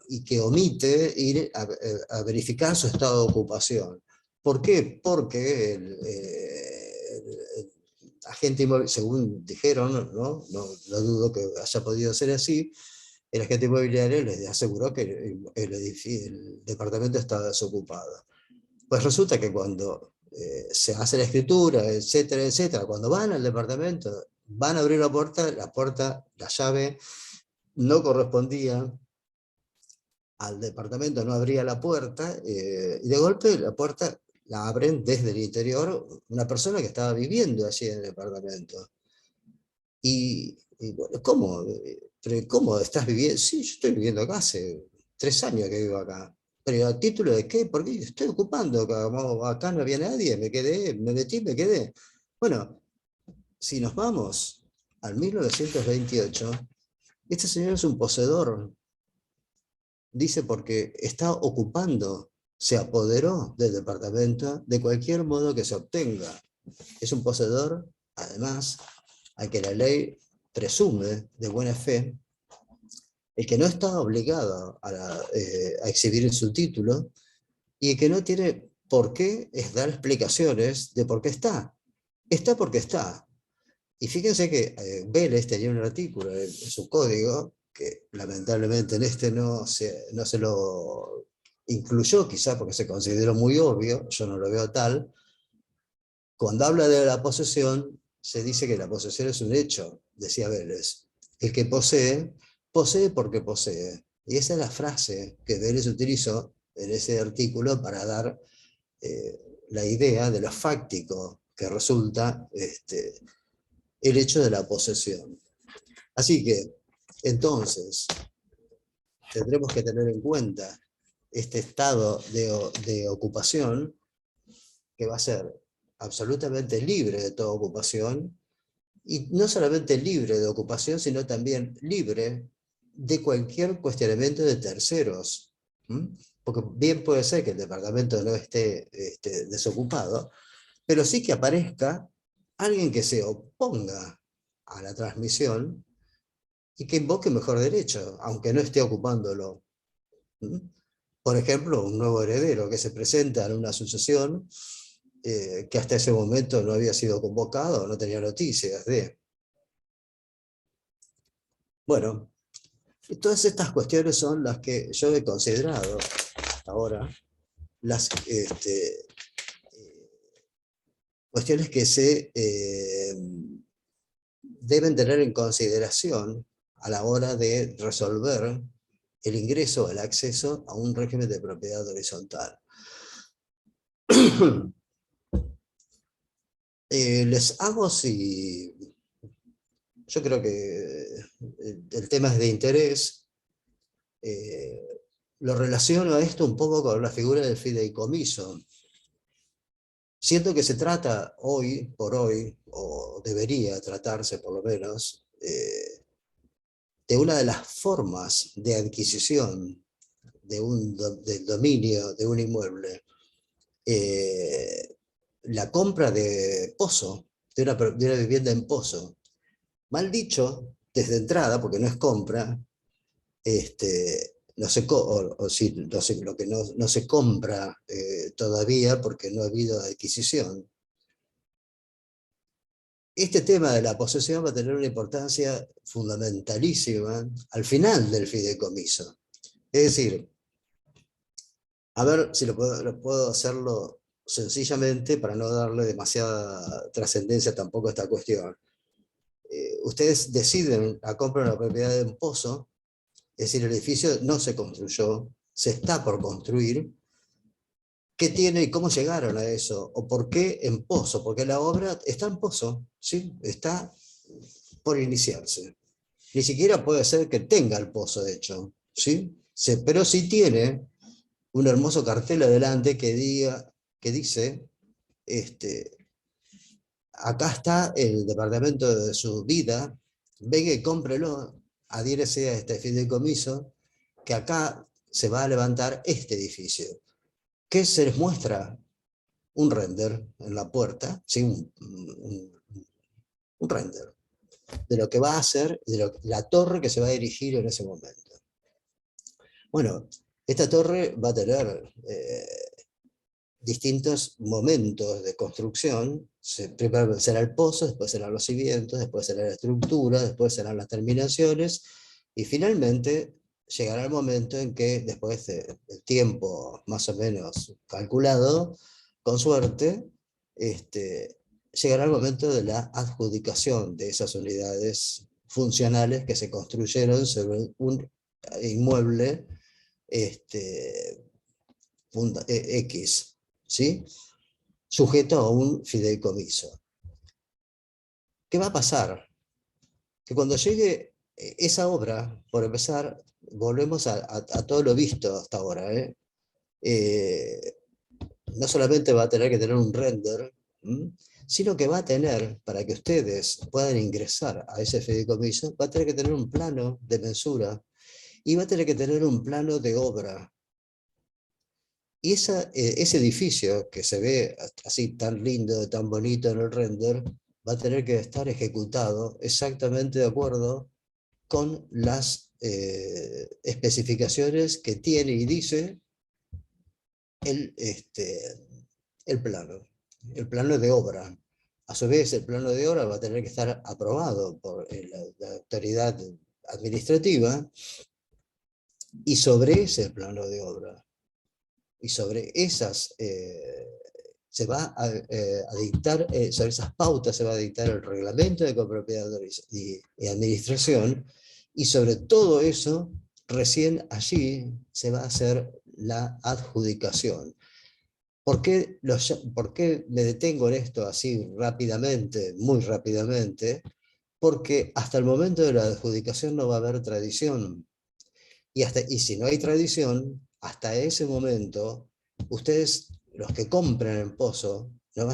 y que omite ir a verificar su estado de ocupación. ¿Por qué? Porque el agente inmobiliario, según dijeron, no dudo que haya podido ser así, el agente inmobiliario les aseguró que el departamento estaba desocupado. Pues resulta que cuando se hace la escritura, etcétera, etcétera, cuando van al departamento, van a abrir la puerta, la llave no correspondía al departamento, no abría la puerta, y de golpe la puerta la abren desde el interior una persona que estaba viviendo allí en el departamento. Y bueno, ¿cómo? ¿Pero cómo estás viviendo? Sí, yo estoy viviendo acá hace 3 años que vivo acá. ¿Pero a título de qué? Porque estoy ocupando acá, como acá no había nadie, me quedé, me metí, me quedé. Bueno, si nos vamos al 1928, este señor es un poseedor, dice porque está ocupando, se apoderó del departamento de cualquier modo que se obtenga. Es un poseedor, además, a que la ley presume de buena fe, el que no está obligado a exhibir su título y el que no tiene por qué es dar explicaciones de por qué está. Está porque está. Y fíjense que Vélez tenía un artículo en su código, que lamentablemente en este no se lo incluyó, quizá porque se consideró muy obvio, yo no lo veo tal. Cuando habla de la posesión, se dice que la posesión es un hecho, decía Vélez. El que posee, posee porque posee. Y esa es la frase que Vélez utilizó en ese artículo para dar la idea de lo fáctico que resulta el hecho de la posesión. Así que, entonces, tendremos que tener en cuenta este estado de ocupación que va a ser absolutamente libre de toda ocupación, y no solamente libre de ocupación, sino también libre de cualquier cuestionamiento de terceros. ¿Mm? Porque bien puede ser que el departamento no esté desocupado, pero sí que aparezca alguien que se oponga a la transmisión y que invoque mejor derecho, aunque no esté ocupándolo. ¿Mm? Por ejemplo, un nuevo heredero que se presenta en una sucesión que hasta ese momento no había sido convocado, no tenía noticias de. Bueno, todas estas cuestiones son las que yo he considerado hasta ahora las cuestiones que se deben tener en consideración a la hora de resolver el ingreso o el acceso a un régimen de propiedad horizontal. Les hago si... Yo creo que el tema es de interés. eh, lo relaciono a esto un poco con la figura del fideicomiso. Siento que se trata hoy por hoy, o debería tratarse por lo menos, de una de las formas de adquisición del dominio de un inmueble. Eh, la compra de pozo, de una vivienda en pozo. Mal dicho, desde entrada, porque no es compra, no se, o sí, no sé, lo que no se compra todavía porque no ha habido adquisición. Este tema de la posesión va a tener una importancia fundamentalísima al final del fideicomiso. Es decir, a ver si lo puedo hacerlo sencillamente para no darle demasiada trascendencia tampoco a esta cuestión. Ustedes deciden la compra de la propiedad de un pozo, es decir, el edificio no se construyó, se está por construir. ¿Qué tiene y cómo llegaron a eso? ¿O por qué en pozo? Porque la obra está en pozo, ¿sí? Está por iniciarse. Ni siquiera puede ser que tenga el pozo hecho, ¿sí? Pero sí tiene un hermoso cartel adelante que dice, este, acá está el departamento de su vida, venga y cómprelo, adhiérese a este fideicomiso, que acá se va a levantar este edificio. ¿Qué se les muestra? Un render en la puerta, ¿sí? Un render de lo que va a hacer, la torre que se va a erigir en ese momento. Bueno, esta torre va a tener distintos momentos de construcción. Primero será el pozo, después serán los cimientos, después será la estructura, después serán las terminaciones, y finalmente llegará el momento en que, después del tiempo más o menos calculado, con suerte, llegará el momento de la adjudicación de esas unidades funcionales que se construyeron sobre un inmueble X, ¿sí? Sujeto a un fideicomiso. ¿Qué va a pasar? Que cuando llegue esa obra, por empezar, volvemos a todo lo visto hasta ahora. No solamente va a tener que tener un render, sino que va a tener, para que ustedes puedan ingresar a ese fideicomiso, va a tener que tener un plano de mensura y va a tener que tener un plano de obra. Y ese edificio que se ve así tan lindo, tan bonito en el render, va a tener que estar ejecutado exactamente de acuerdo con las especificaciones que tiene y dice el, el plano de obra. A su vez, el plano de obra va a tener que estar aprobado por la autoridad administrativa, y sobre ese plano de obra y sobre esas se va a dictar, sobre esas pautas se va a dictar el reglamento de copropiedad y administración, y sobre todo eso, recién allí se va a hacer la adjudicación. ¿Por qué me detengo en esto así rápidamente, muy rápidamente? Porque hasta el momento de la adjudicación no va a haber tradición. Y si no hay tradición, hasta ese momento, ustedes, los que compran en pozo, no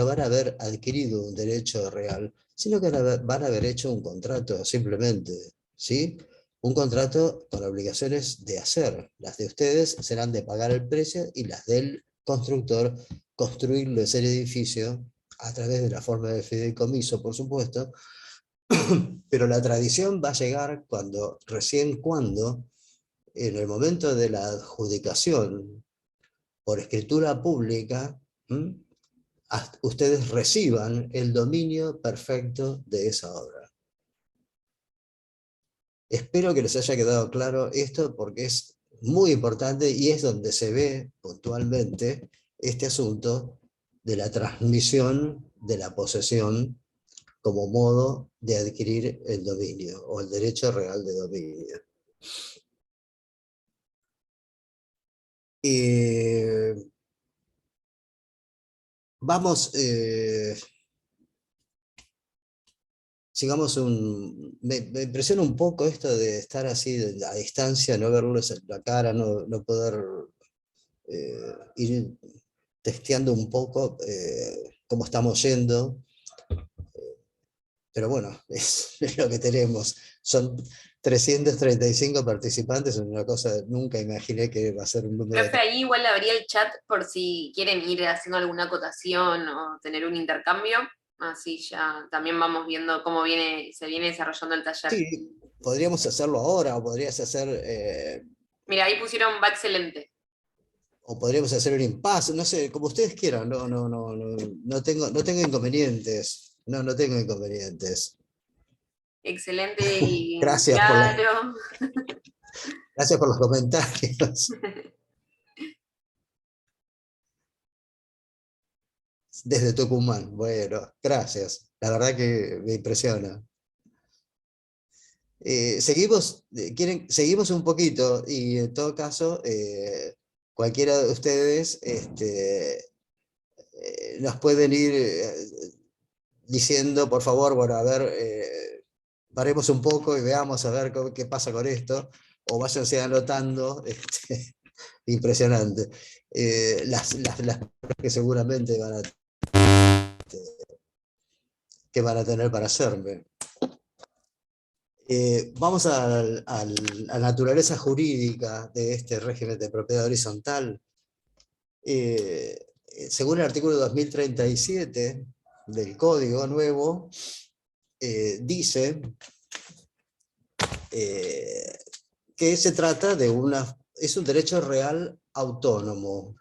van a haber adquirido un derecho real, sino que van a haber hecho un contrato simplemente, ¿sí? Un contrato con obligaciones de hacer. Las de ustedes serán de pagar el precio, y las del constructor, construirles el edificio a través de la forma de fideicomiso, por supuesto. Pero la tradición va a llegar recién cuando, en el momento de la adjudicación por escritura pública, ustedes reciban el dominio perfecto de esa obra. Espero que les haya quedado claro esto, porque es muy importante y es donde se ve puntualmente este asunto de la transmisión de la posesión como modo de adquirir el dominio o el derecho real de dominio. Vamos sigamos me impresiona un poco esto de estar así a distancia, no verlos en la cara, no poder ir testeando un poco cómo estamos yendo, pero bueno, es lo que tenemos. Son 335 participantes, es una cosa, nunca imaginé que va a ser un número Profe, tan... ahí igual abría el chat por si quieren ir haciendo alguna acotación o tener un intercambio. Así ya también vamos viendo cómo se viene desarrollando el taller. Sí, podríamos hacerlo ahora, Mira, ahí pusieron va excelente. o podríamos hacer un impasse, no sé, como ustedes quieran, no tengo inconvenientes, no tengo inconvenientes. Excelente y Gracias claro. gracias por los comentarios. Desde Tucumán, bueno, gracias. La verdad que me impresiona. Seguimos un poquito y en todo caso, cualquiera de ustedes nos pueden ir diciendo, por favor, bueno, a ver, paremos un poco y veamos a ver qué pasa con esto, o váyanse anotando, impresionante. Las que seguramente que van a tener para hacerme. Vamos a la naturaleza jurídica de este régimen de propiedad horizontal. Según el artículo 2037 del Código Nuevo, dice eh, que se trata de es un derecho real autónomo.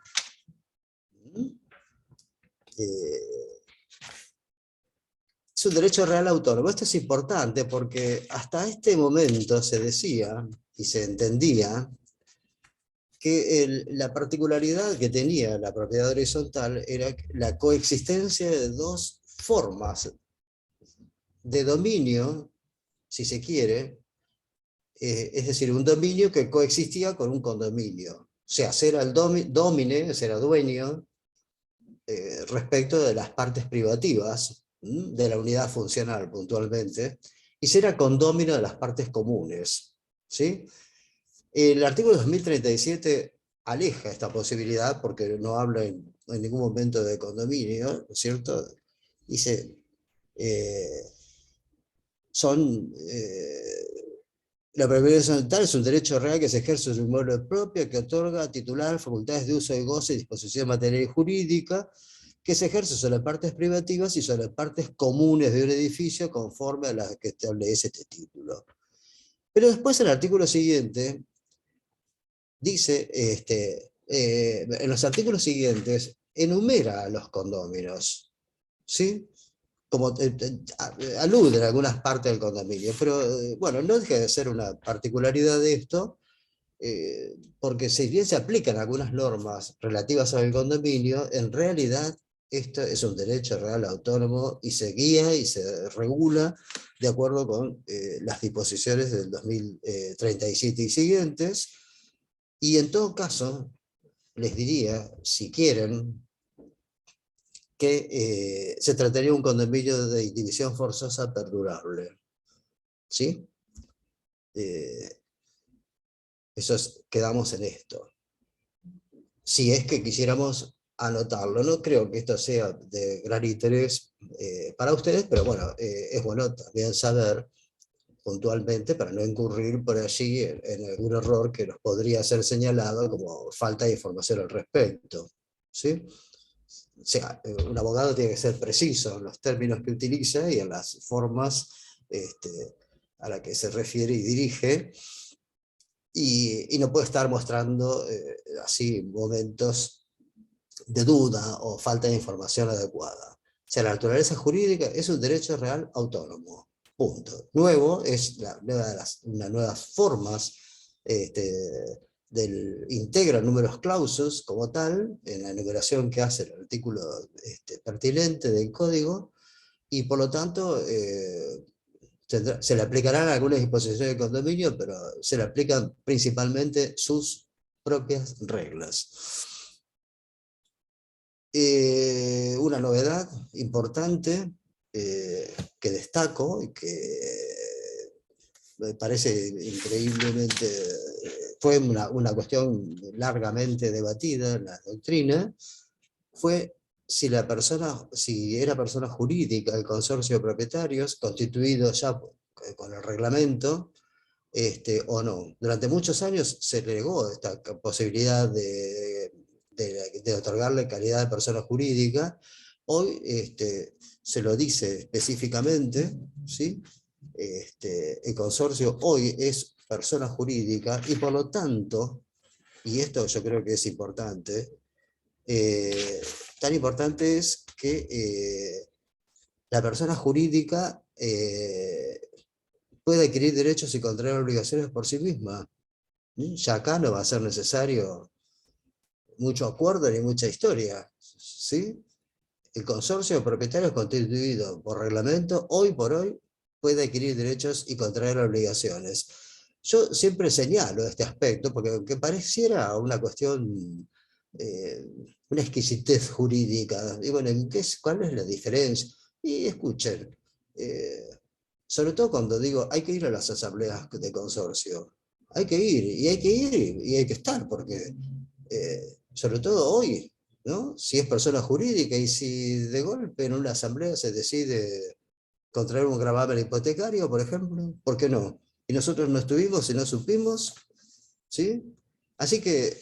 Eh, es un derecho real autónomo. Esto es importante porque hasta este momento se decía y se entendía que la particularidad que tenía la propiedad horizontal era la coexistencia de dos formas de dominio, si se quiere, es decir, un dominio que coexistía con un condominio. O sea, ser el domine, ser dueño, respecto de las partes privativas de la unidad funcional puntualmente, y ser condómino de las partes comunes. ¿Sí? El artículo 2037 aleja esta posibilidad porque no habla en ningún momento de condominio, ¿no es cierto? Dice, eh, son, la propiedad horizontal es un derecho real que se ejerce sobre un inmueble propio, que otorga al titular facultades de uso y goce y disposición material y jurídica, que se ejerce sobre partes privativas y sobre partes comunes de un edificio conforme a las que establece este título. Pero después el artículo siguiente dice, en los artículos siguientes, enumera a los condóminos, ¿sí? Como aluden a algunas partes del condominio, pero bueno, no deja de ser una particularidad de esto, porque si bien se aplican algunas normas relativas al condominio, en realidad esto es un derecho real autónomo y se guía y se regula de acuerdo con las disposiciones del 2037 y siguientes, y en todo caso, les diría, si quieren, que se trataría de un condominio de división forzosa perdurable. ¿Sí? Eh, quedamos en esto. Si es que quisiéramos anotarlo, no creo que esto sea de gran interés para ustedes, pero bueno, es bueno también saber puntualmente para no incurrir por allí en algún error que nos podría ser señalado como falta de información al respecto. ¿Sí? O sea, un abogado tiene que ser preciso en los términos que utiliza y en las formas a las que se refiere y dirige, y no puede estar mostrando así momentos de duda o falta de información adecuada. O sea, la naturaleza jurídica es un derecho real autónomo. Punto. Nuevo es una nuevas formas integra números clausus como tal, en la enumeración que hace el artículo pertinente del código, y por lo tanto se le aplicarán algunas disposiciones de condominio, pero se le aplican principalmente sus propias reglas. Una novedad importante que destaco y que me parece increíblemente, fue una cuestión largamente debatida en la doctrina, fue si era persona jurídica el consorcio de propietarios, constituido ya con el reglamento, o no. Durante muchos años se negó esta posibilidad de otorgarle calidad de persona jurídica. Hoy se lo dice específicamente, ¿sí? El consorcio hoy es persona jurídica y por lo tanto, y esto yo creo que es importante, tan importante es que la persona jurídica puede adquirir derechos y contraer obligaciones por sí misma. Ya acá no va a ser necesario mucho acuerdo ni mucha historia, ¿sí? El consorcio de propietarios constituido por reglamento, hoy por hoy, puede adquirir derechos y contraer obligaciones. Yo siempre señalo este aspecto, porque aunque pareciera una cuestión, eh, una exquisitez jurídica, y bueno, ¿cuál es la diferencia? Y escuchen, sobre todo cuando digo, hay que ir a las asambleas de consorcio, hay que ir, y hay que ir, y hay que estar, porque sobre todo hoy, ¿no? Si es persona jurídica y si de golpe en una asamblea se decide contraer un gravamen hipotecario, por ejemplo, ¿por qué no? Y nosotros no estuvimos y no supimos, ¿sí? Así que,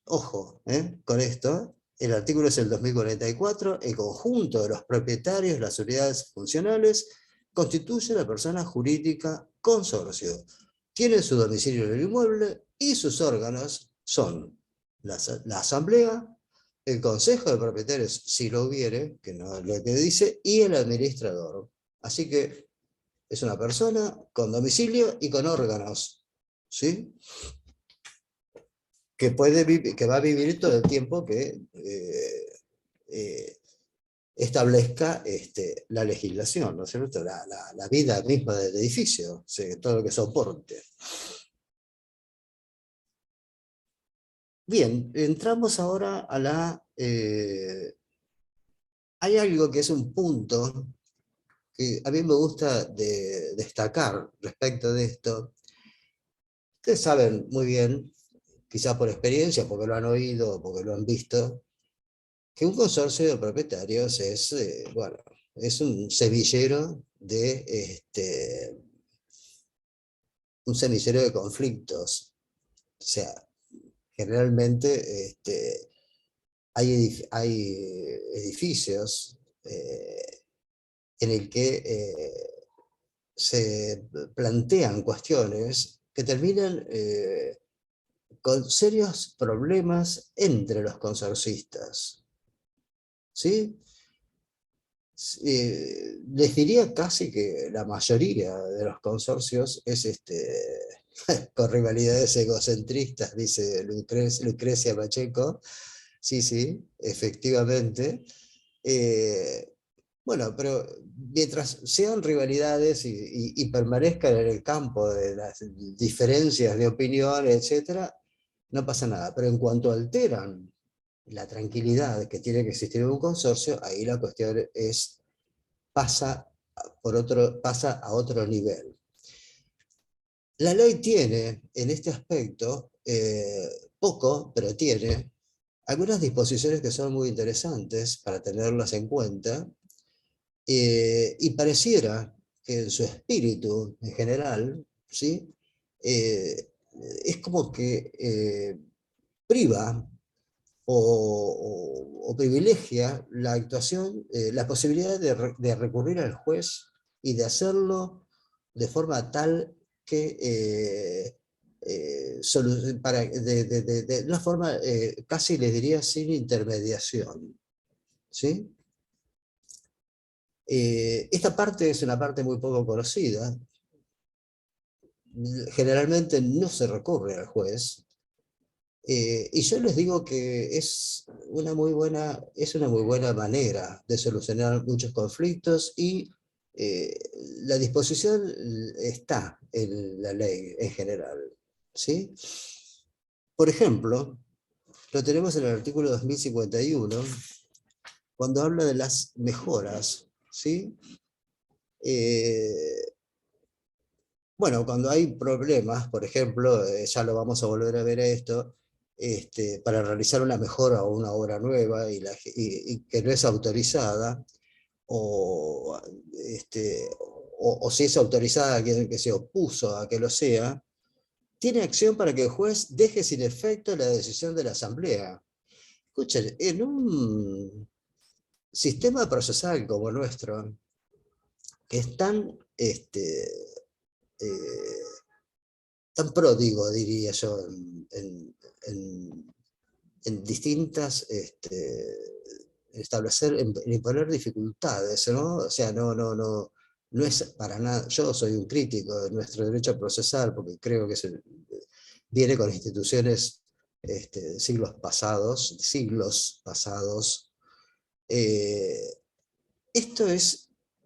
ojo, con esto, el artículo es el 2044, el conjunto de los propietarios, las unidades funcionales, constituye la persona jurídica consorcio. Tiene su domicilio en el inmueble y sus órganos son la asamblea, el consejo de propietarios, si lo hubiere, que no es lo que dice, y el administrador. Así que es una persona con domicilio y con órganos, ¿sí? Que va a vivir todo el tiempo que eh, establezca la legislación, ¿no es cierto? La vida misma del edificio, ¿sí? Todo lo que soporte. Bien, entramos ahora a hay algo que es un punto que a mí me gusta destacar respecto de esto. Ustedes saben muy bien, quizás por experiencia, porque lo han oído, porque lo han visto, que un consorcio de propietarios es, bueno, es un semillero de conflictos. O sea, generalmente hay edificios en el que se plantean cuestiones que terminan con serios problemas entre los consorcistas. ¿Sí? Les diría casi que la mayoría de los consorcios es con rivalidades egocentristas, dice Lucrecia Pacheco. Sí, sí, efectivamente. Eh, bueno, pero mientras sean rivalidades y permanezcan en el campo de las diferencias de opinión, etc., no pasa nada. Pero en cuanto alteran la tranquilidad que tiene que existir en un consorcio, ahí la cuestión pasa pasa a otro nivel. La ley tiene, en este aspecto, poco, pero tiene algunas disposiciones que son muy interesantes para tenerlas en cuenta, y pareciera que en su espíritu en general, ¿sí? Eh, es como que priva o privilegia la actuación, la posibilidad de recurrir al juez y de hacerlo de forma tal que de una forma casi les diría sin intermediación, ¿sí? Esta parte es una parte muy poco conocida. Generalmente no se recurre al juez. Y yo les digo que es una muy buena manera de solucionar muchos conflictos y eh, la disposición está en la ley en general, ¿sí? Por ejemplo, lo tenemos en el artículo 2051, cuando habla de las mejoras ¿sí? Eh, bueno, cuando hay problemas, por ejemplo, ya lo vamos a volver a ver a esto, para realizar una mejora o una obra nueva y que no es autorizada, o, o si es autorizada alguien que se opuso a que lo sea, tiene acción para que el juez deje sin efecto la decisión de la asamblea. Escuchen, en un sistema procesal como el nuestro, que es tan, eh, tan pródigo, diría yo, en distintas, establecer, en imponer dificultades, ¿no? O sea, no es para nada, yo soy un crítico de nuestro derecho procesal, porque creo que viene con instituciones siglos pasados. Eh, esto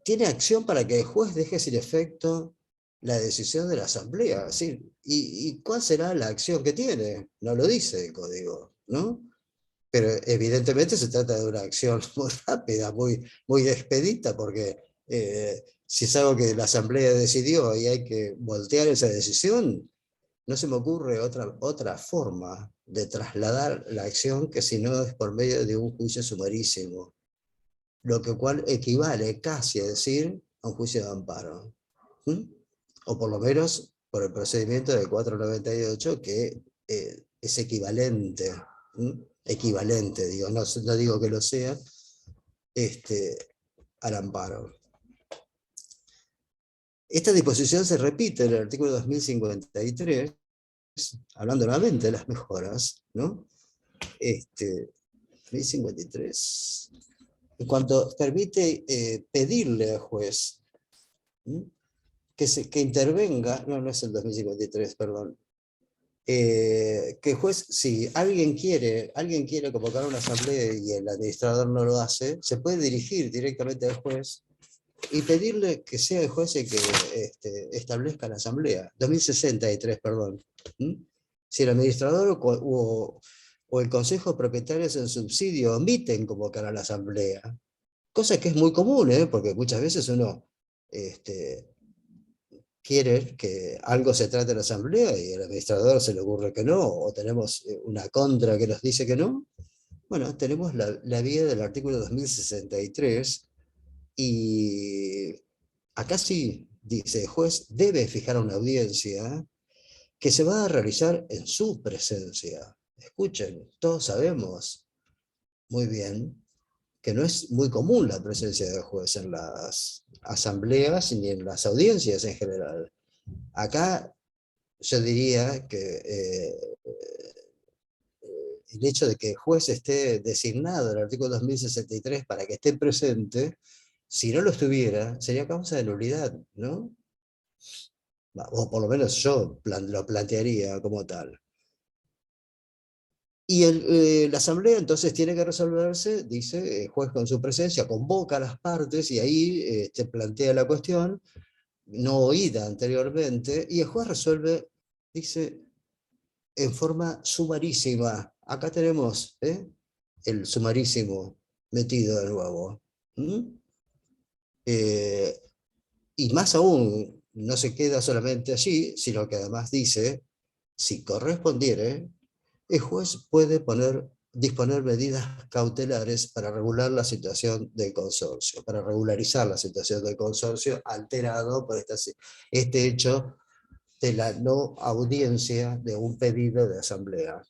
tiene acción para que el juez deje sin efecto la decisión de la asamblea. ¿Sí? ¿Y cuál será la acción que tiene? No lo dice el código, ¿no? Pero evidentemente se trata de una acción muy rápida, muy expedita, porque si es algo que la asamblea decidió y hay que voltear esa decisión, no se me ocurre otra forma de trasladar la acción que si no es por medio de un juicio sumarísimo, lo que cual equivale casi a decir a un juicio de amparo. ¿Mm? O por lo menos por el procedimiento del 498, que es equivalente. ¿Mm? Equivalente, digo, no digo que lo sea, al amparo. Esta disposición se repite en el artículo 2053, hablando nuevamente de las mejoras, ¿no? 2053, en cuanto permite pedirle al juez, ¿sí?, que intervenga, no es el 2053, perdón, que el juez, si alguien quiere convocar una asamblea y el administrador no lo hace, se puede dirigir directamente al juez y pedirle que sea el juez el que establezca la asamblea. 2063, perdón. ¿Mm? Si el administrador o el consejo de propietarios en subsidio omiten convocar a la asamblea, cosa que es muy común, porque muchas veces uno quiere que algo se trate en la asamblea y el administrador se le ocurre que no, o tenemos una contra que nos dice que no. Bueno, tenemos la vía del artículo 2063 y acá sí dice: el juez debe fijar una audiencia que se va a realizar en su presencia. Escuchen, todos sabemos muy bien que no es muy común la presencia del juez en las asambleas ni en las audiencias en general. Acá yo diría que el hecho de que el juez esté designado en el artículo 2063 para que esté presente, si no lo estuviera, sería causa de nulidad, ¿no? O por lo menos yo lo plantearía como tal. Y la asamblea entonces tiene que resolverse, dice, el juez con su presencia convoca a las partes y ahí plantea la cuestión, no oída anteriormente, y el juez resuelve, dice, en forma sumarísima. Acá tenemos el sumarísimo metido de nuevo. ¿Mm? Eh, y más aún, no se queda solamente allí, sino que además dice: si correspondiere, el juez puede disponer medidas cautelares para regular la situación del consorcio, para regularizar la situación del consorcio alterado por este hecho de la no audiencia de un pedido de asamblea.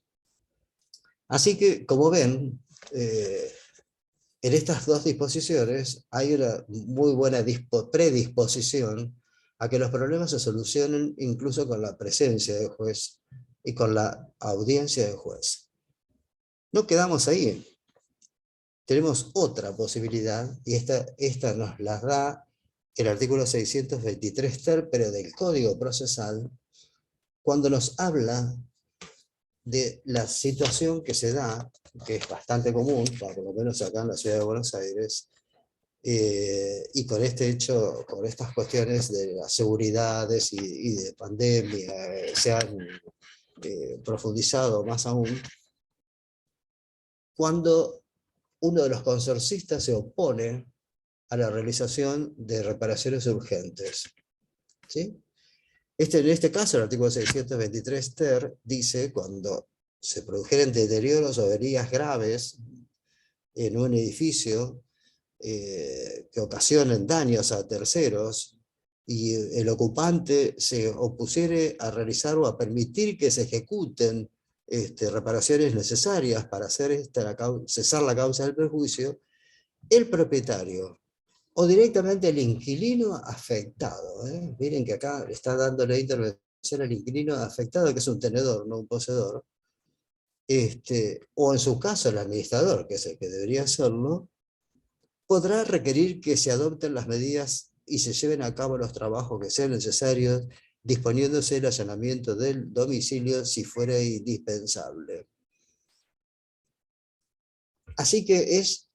Así que, como ven, en estas dos disposiciones hay una muy buena predisposición a que los problemas se solucionen incluso con la presencia del juez y con la audiencia del juez. No quedamos ahí. Tenemos otra posibilidad, y esta nos la da el artículo 623 ter, pero del Código Procesal, cuando nos habla de la situación que se da, que es bastante común, por lo menos acá en la ciudad de Buenos Aires, y con este hecho, con estas cuestiones de las seguridades y de pandemia, se han profundizado más aún, cuando uno de los consorcistas se opone a la realización de reparaciones urgentes. ¿Sí? En este caso, el artículo 623 ter dice cuando se produjeren deterioros o averías graves en un edificio que ocasionen daños a terceros y el ocupante se opusiere a realizar o a permitir que se ejecuten reparaciones necesarias para hacer cesar la causa del perjuicio, el propietario o directamente el inquilino afectado. Miren que acá está dándole intervención al inquilino afectado, que es un tenedor, no un poseedor, o en su caso el administrador, que es el que debería hacerlo, podrá requerir que se adopten las medidas y se lleven a cabo los trabajos que sean necesarios, disponiéndose el allanamiento del domicilio si fuera indispensable. Así que es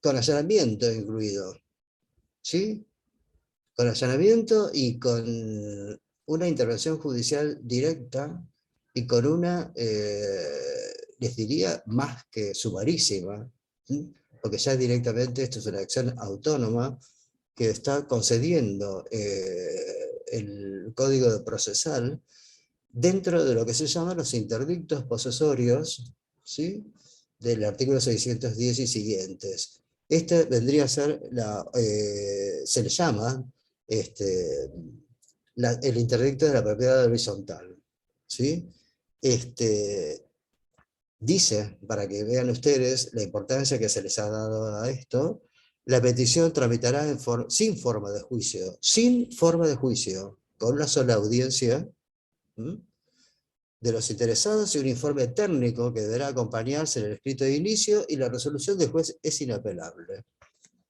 con allanamiento incluido, ¿sí? Con allanamiento y con una intervención judicial directa y con una, les diría, más que sumarísima, ¿sí? Porque ya directamente esto es una acción autónoma que está concediendo el código procesal dentro de lo que se llaman los interdictos posesorios, ¿sí? Del artículo 610 y siguientes. Este vendría a ser, se le llama el interdicto de la propiedad horizontal. ¿Sí? Dice, para que vean ustedes la importancia que se les ha dado a esto, la petición tramitará sin forma de juicio, con una sola audiencia de los interesados y un informe técnico que deberá acompañarse en el escrito de inicio, y la resolución del juez es inapelable.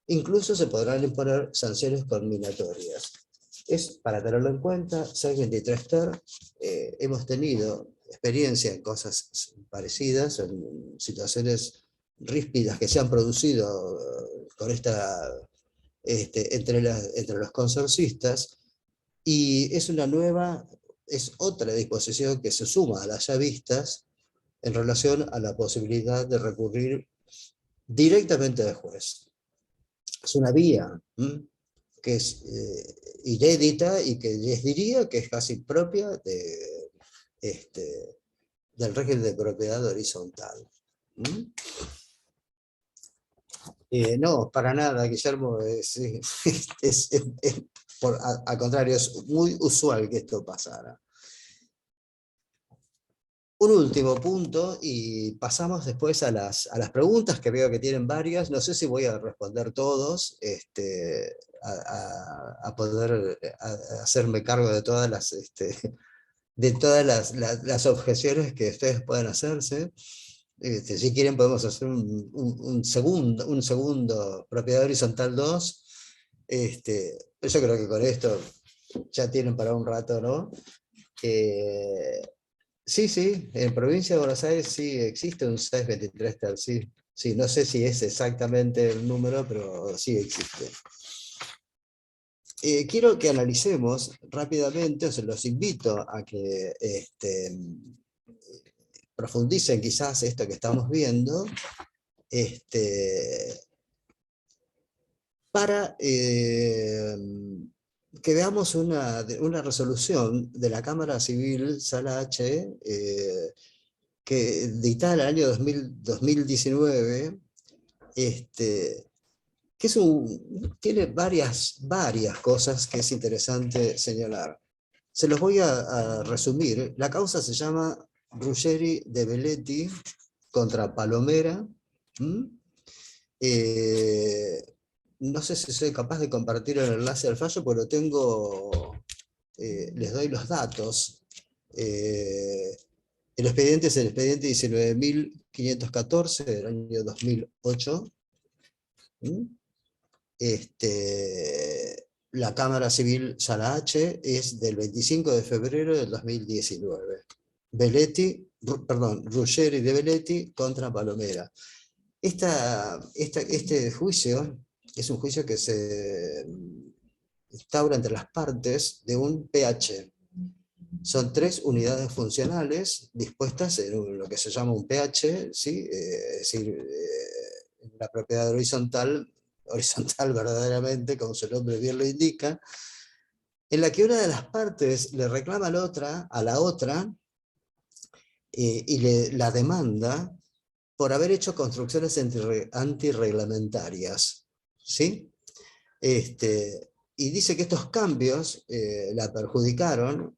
Incluso se podrán imponer sanciones conminatorias. Es para tenerlo en cuenta, 623 ter, hemos tenido experiencia en cosas parecidas, en situaciones ríspidas que se han producido con entre los consorcistas, y es otra disposición que se suma a las ya vistas en relación a la posibilidad de recurrir directamente al juez. Es una vía que es inédita y que les diría que es casi propia del régimen de propiedad horizontal. No, para nada, Guillermo, al contrario, es muy usual que esto pasara. Un último punto, y pasamos después a las preguntas, que veo que tienen varias. No sé si voy a responder todos, a poder hacerme cargo de todas las objeciones que ustedes puedan hacerse. Si quieren podemos hacer un segundo propiedad horizontal 2. Yo creo que con esto ya tienen para un rato, ¿no? Sí, en provincia de Buenos Aires sí existe un 623 ter, sí. Sí, no sé si es exactamente el número, pero sí existe. Quiero que analicemos rápidamente, se los invito a que profundicen quizás esto que estamos viendo, para que veamos una resolución de la Cámara Civil Sala H, que dictada en el año 2019, que tiene varias cosas que es interesante señalar. Se los voy a resumir. La causa se llama Ruggeri de Belletti contra Palomera. No sé si soy capaz de compartir el enlace al fallo, porque lo tengo, les doy los datos. El expediente es el expediente 19.514 del año 2008. La Cámara Civil Sala H es del 25 de febrero del 2019. Ruggeri de Belletti contra Palomera. Este juicio es un juicio que se instaura entre las partes de un PH. Son 3 unidades funcionales dispuestas en lo que se llama un PH, ¿sí? Es decir, la propiedad horizontal horizontal verdaderamente, como su nombre bien lo indica, en la que una de las partes le reclama a la otra y la demanda por haber hecho construcciones antirreglamentarias, ¿sí? Y dice que estos cambios la perjudicaron,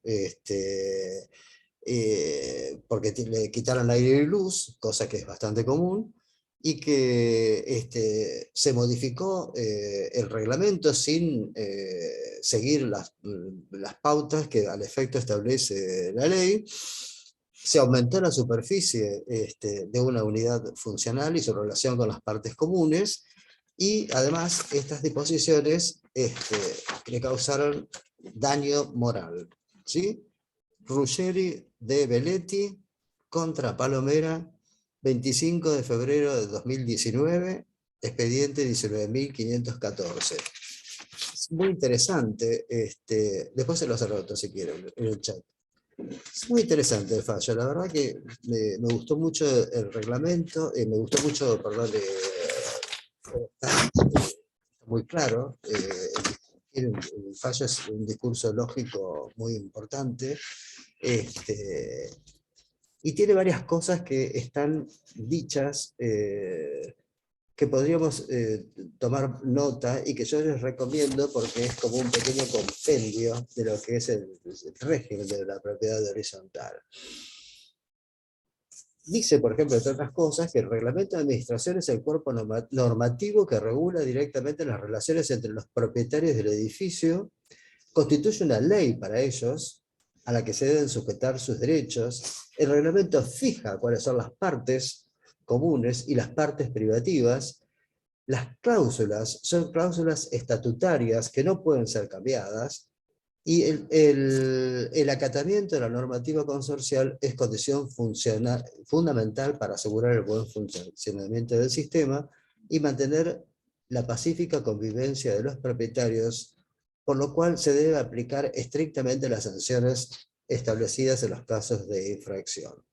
porque le quitaron aire y luz, cosa que es bastante común, y que se modificó el reglamento sin seguir las pautas que al efecto establece la ley. Se aumentó la superficie de una unidad funcional y su relación con las partes comunes, y además estas disposiciones le causaron daño moral, ¿sí? Ruggeri de Belletti contra Palomera, 25 de febrero de 2019, expediente 19.514. Es muy interesante, después se los anoto si quieren en el chat. Es muy interesante el fallo, la verdad que me gustó mucho el reglamento, me gustó mucho, perdón, está muy claro, el fallo es un discurso lógico muy importante, y tiene varias cosas que están dichas, que podríamos tomar nota y que yo les recomiendo porque es como un pequeño compendio de lo que es el régimen de la propiedad horizontal. Dice, por ejemplo, entre otras cosas, que el reglamento de administración es el cuerpo normativo que regula directamente las relaciones entre los propietarios del edificio, constituye una ley para ellos, a la que se deben sujetar sus derechos. El reglamento fija cuáles son las partes comunes y las partes privativas. Las cláusulas son cláusulas estatutarias que no pueden ser cambiadas, y el acatamiento de la normativa consorcial es condición fundamental para asegurar el buen funcionamiento del sistema y mantener la pacífica convivencia de los propietarios, por lo cual se debe aplicar estrictamente las sanciones establecidas en los casos de infracción.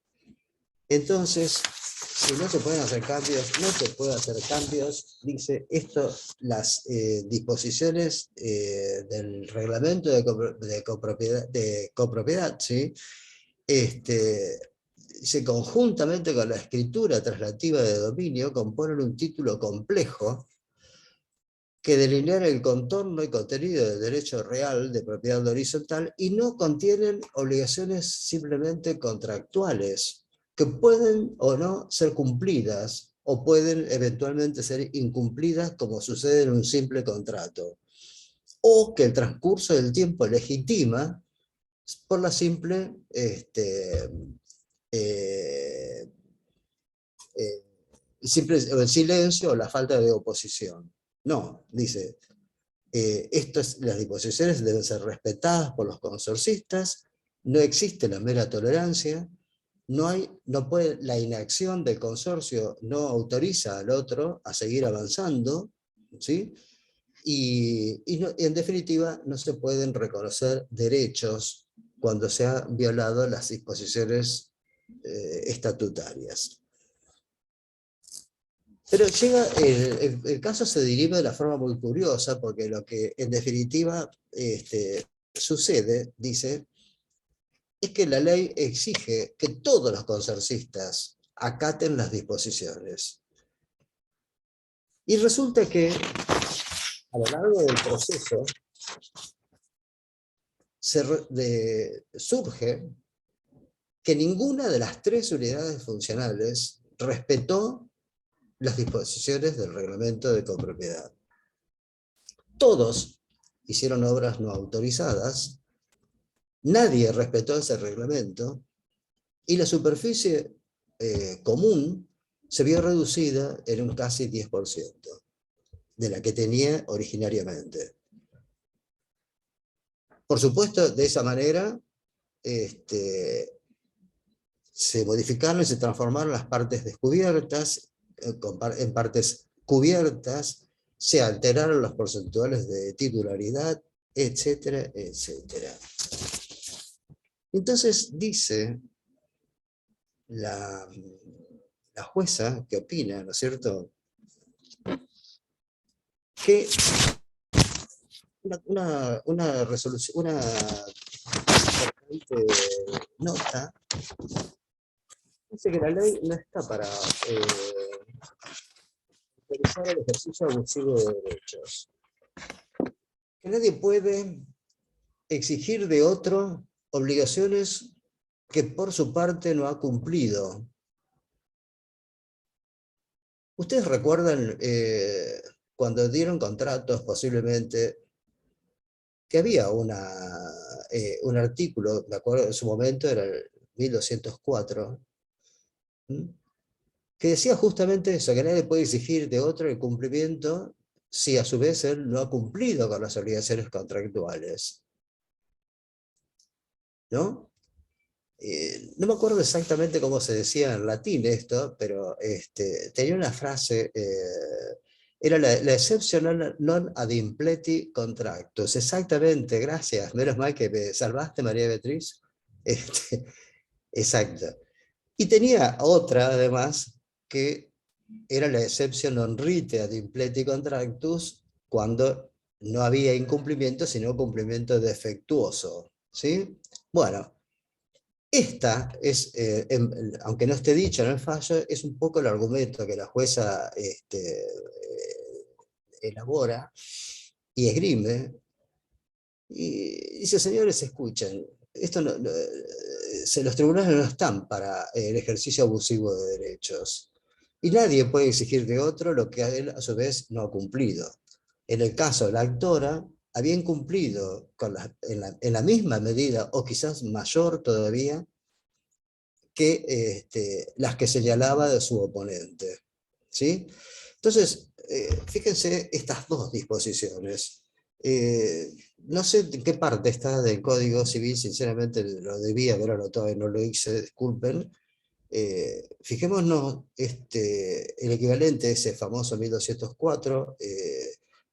Entonces, si no se pueden hacer cambios, no se puede hacer cambios, dice esto, las disposiciones del reglamento de copropiedad, ¿sí? Se conjuntamente con la escritura traslativa de dominio componen un título complejo que delinean el contorno y contenido del derecho real de propiedad horizontal y no contienen obligaciones simplemente contractuales, que pueden o no ser cumplidas o pueden eventualmente ser incumplidas como sucede en un simple contrato, o que el transcurso del tiempo legitima por la simple el silencio o la falta de oposición. No, dice, las disposiciones deben ser respetadas por los consorcistas, no existe la mera tolerancia, la inacción del consorcio no autoriza al otro a seguir avanzando, ¿sí? En definitiva no se pueden reconocer derechos cuando se han violado las disposiciones estatutarias. Pero el caso se dirime de una forma muy curiosa, porque lo que en definitiva sucede, dice, es que la ley exige que todos los consorcistas acaten las disposiciones. Y resulta que a lo largo del proceso surge que ninguna de las tres unidades funcionales respetó las disposiciones del reglamento de copropiedad. Todos hicieron obras no autorizadas, nadie respetó ese reglamento, y la superficie común se vio reducida en un casi 10% de la que tenía originariamente. Por supuesto, de esa manera se modificaron y se transformaron las partes descubiertas en partes cubiertas, se alteraron los porcentuales de titularidad, etcétera, etcétera. Entonces dice la jueza que opina, ¿no es cierto? que una resolución, una importante nota, dice que la ley no está para autorizar el ejercicio abusivo de derechos. Que nadie puede exigir de otro obligaciones que por su parte no ha cumplido. ¿Ustedes recuerdan cuando dieron contratos posiblemente que había un artículo, me acuerdo en su momento era el 1204, que decía justamente eso, que nadie puede exigir de otro el cumplimiento si a su vez él no ha cumplido con las obligaciones contractuales? ¿No? No me acuerdo exactamente cómo se decía en latín esto, pero tenía una frase, era la exception non ad impleti contractus. Exactamente, gracias, menos mal que me salvaste, María Beatriz. Exacto. Y tenía otra, además, que era la exception non rite ad impleti contractus, cuando no había incumplimiento, sino cumplimiento defectuoso. ¿Sí? Bueno. Esta es, aunque no esté dicho en el fallo, es un poco el argumento que la jueza elabora y esgrime. Y dice, señores, escuchen, los tribunales no están para el ejercicio abusivo de derechos. Y nadie puede exigir de otro lo que él, a su vez, no ha cumplido. En el caso de la actora, había incumplido en la misma medida, o quizás mayor todavía, que las que señalaba de su oponente. ¿Sí? Entonces, fíjense estas dos disposiciones. No sé en qué parte está del Código Civil, sinceramente lo debía haber anotado y no lo hice, disculpen. Fijémonos el equivalente a ese famoso 1204,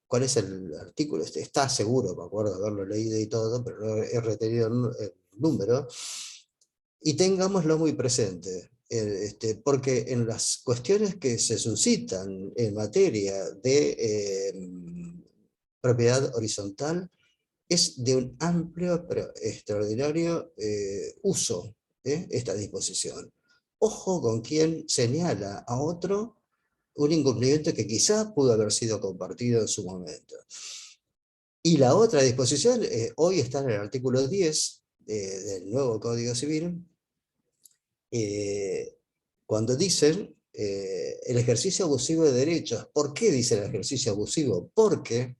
¿cuál es el artículo? Está seguro, me acuerdo de haberlo leído y todo, pero no he retenido el número. Y tengámoslo muy presente, porque en las cuestiones que se suscitan en materia de propiedad horizontal, es de un amplio pero extraordinario uso esta disposición. Ojo con quien señala a otro un incumplimiento que quizá pudo haber sido compartido en su momento. Y la otra disposición, hoy está en el artículo 10 del nuevo Código Civil, cuando dicen el ejercicio abusivo de derechos. ¿Por qué dice el ejercicio abusivo? Porque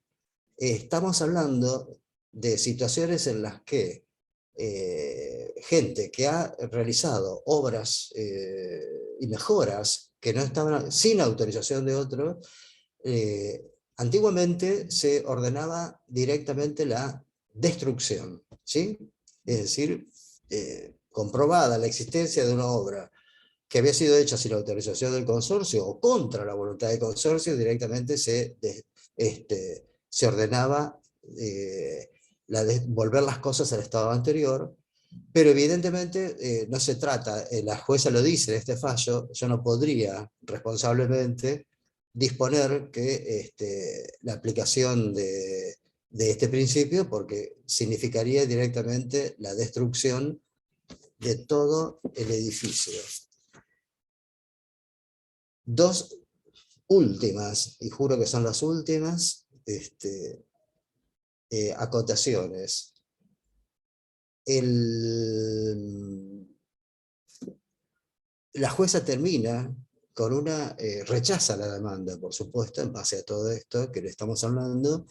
estamos hablando de situaciones en las que gente que ha realizado obras y mejoras que no estaban sin autorización de otro, antiguamente se ordenaba directamente la destrucción, ¿sí? Es decir, comprobada la existencia de una obra que había sido hecha sin la autorización del consorcio o contra la voluntad del consorcio, directamente se ordenaba volver las cosas al estado anterior, pero evidentemente no se trata, la jueza lo dice en este fallo, yo no podría responsablemente disponer que la aplicación de este principio, porque significaría directamente la destrucción de todo el edificio. Dos últimas, y juro que son las últimas, acotaciones. La jueza termina con una, rechaza la demanda, por supuesto, en base a todo esto que le estamos hablando,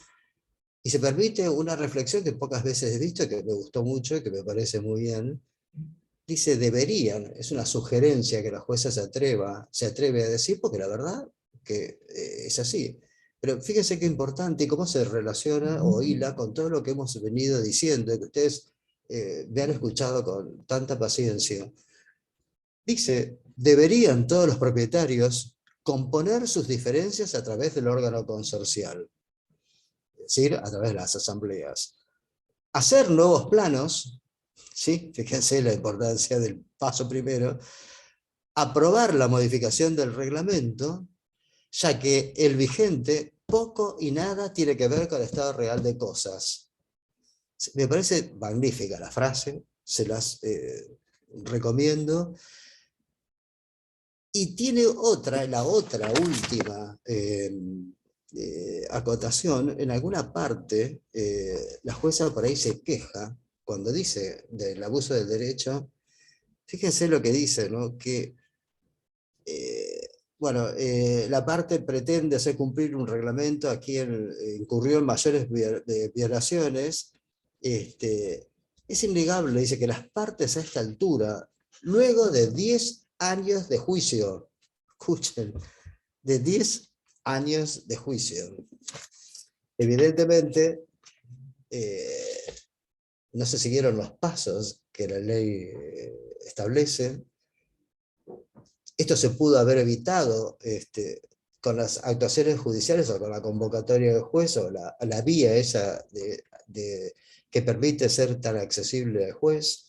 y se permite una reflexión que pocas veces he visto, que me gustó mucho y que me parece muy bien. Dice, deberían, es una sugerencia que la jueza se atreve a decir, porque la verdad que es así. Pero fíjense qué importante y cómo se relaciona o hila con todo lo que hemos venido diciendo, y que ustedes me han escuchado con tanta paciencia. Dice, deberían todos los propietarios componer sus diferencias a través del órgano consorcial, es decir, a través de las asambleas. Hacer nuevos planos, ¿sí? Fíjense la importancia del paso primero, aprobar la modificación del reglamento, ya que el vigente poco poco y nada tiene que ver con el estado real de cosas. Me parece magnífica la frase, se las recomiendo. Y tiene la otra última acotación. En alguna parte, la jueza por ahí se queja cuando dice del abuso del derecho. Fíjense lo que dice, ¿no? Que bueno, la parte pretende hacer cumplir un reglamento a quien incurrió en mayores violaciones. Es innegable, dice que las partes a esta altura, luego de 10 años de juicio, escuchen, de 10 años de juicio, evidentemente no se siguieron los pasos que la ley establece. Esto se pudo haber evitado con las actuaciones judiciales o con la convocatoria del juez o la vía esa que permite ser tan accesible al juez.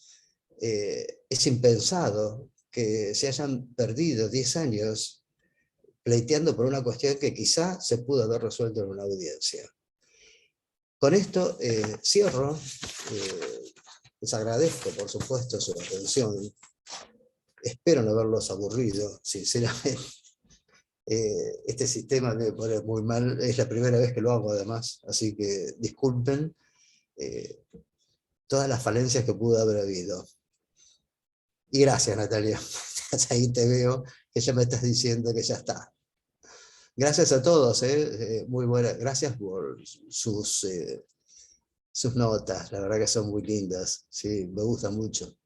Es impensado que se hayan perdido 10 años pleiteando por una cuestión que quizá se pudo haber resuelto en una audiencia. Con esto cierro. Les agradezco, por supuesto, su atención. Espero no haberlos aburrido, sinceramente. Este sistema me pone muy mal, es la primera vez que lo hago además, así que disculpen todas las falencias que pudo haber habido. Y gracias, Natalia, ahí te veo que ya me estás diciendo que ya está. Gracias a todos, muy buenas, gracias por sus notas, la verdad que son muy lindas, sí, me gustan mucho.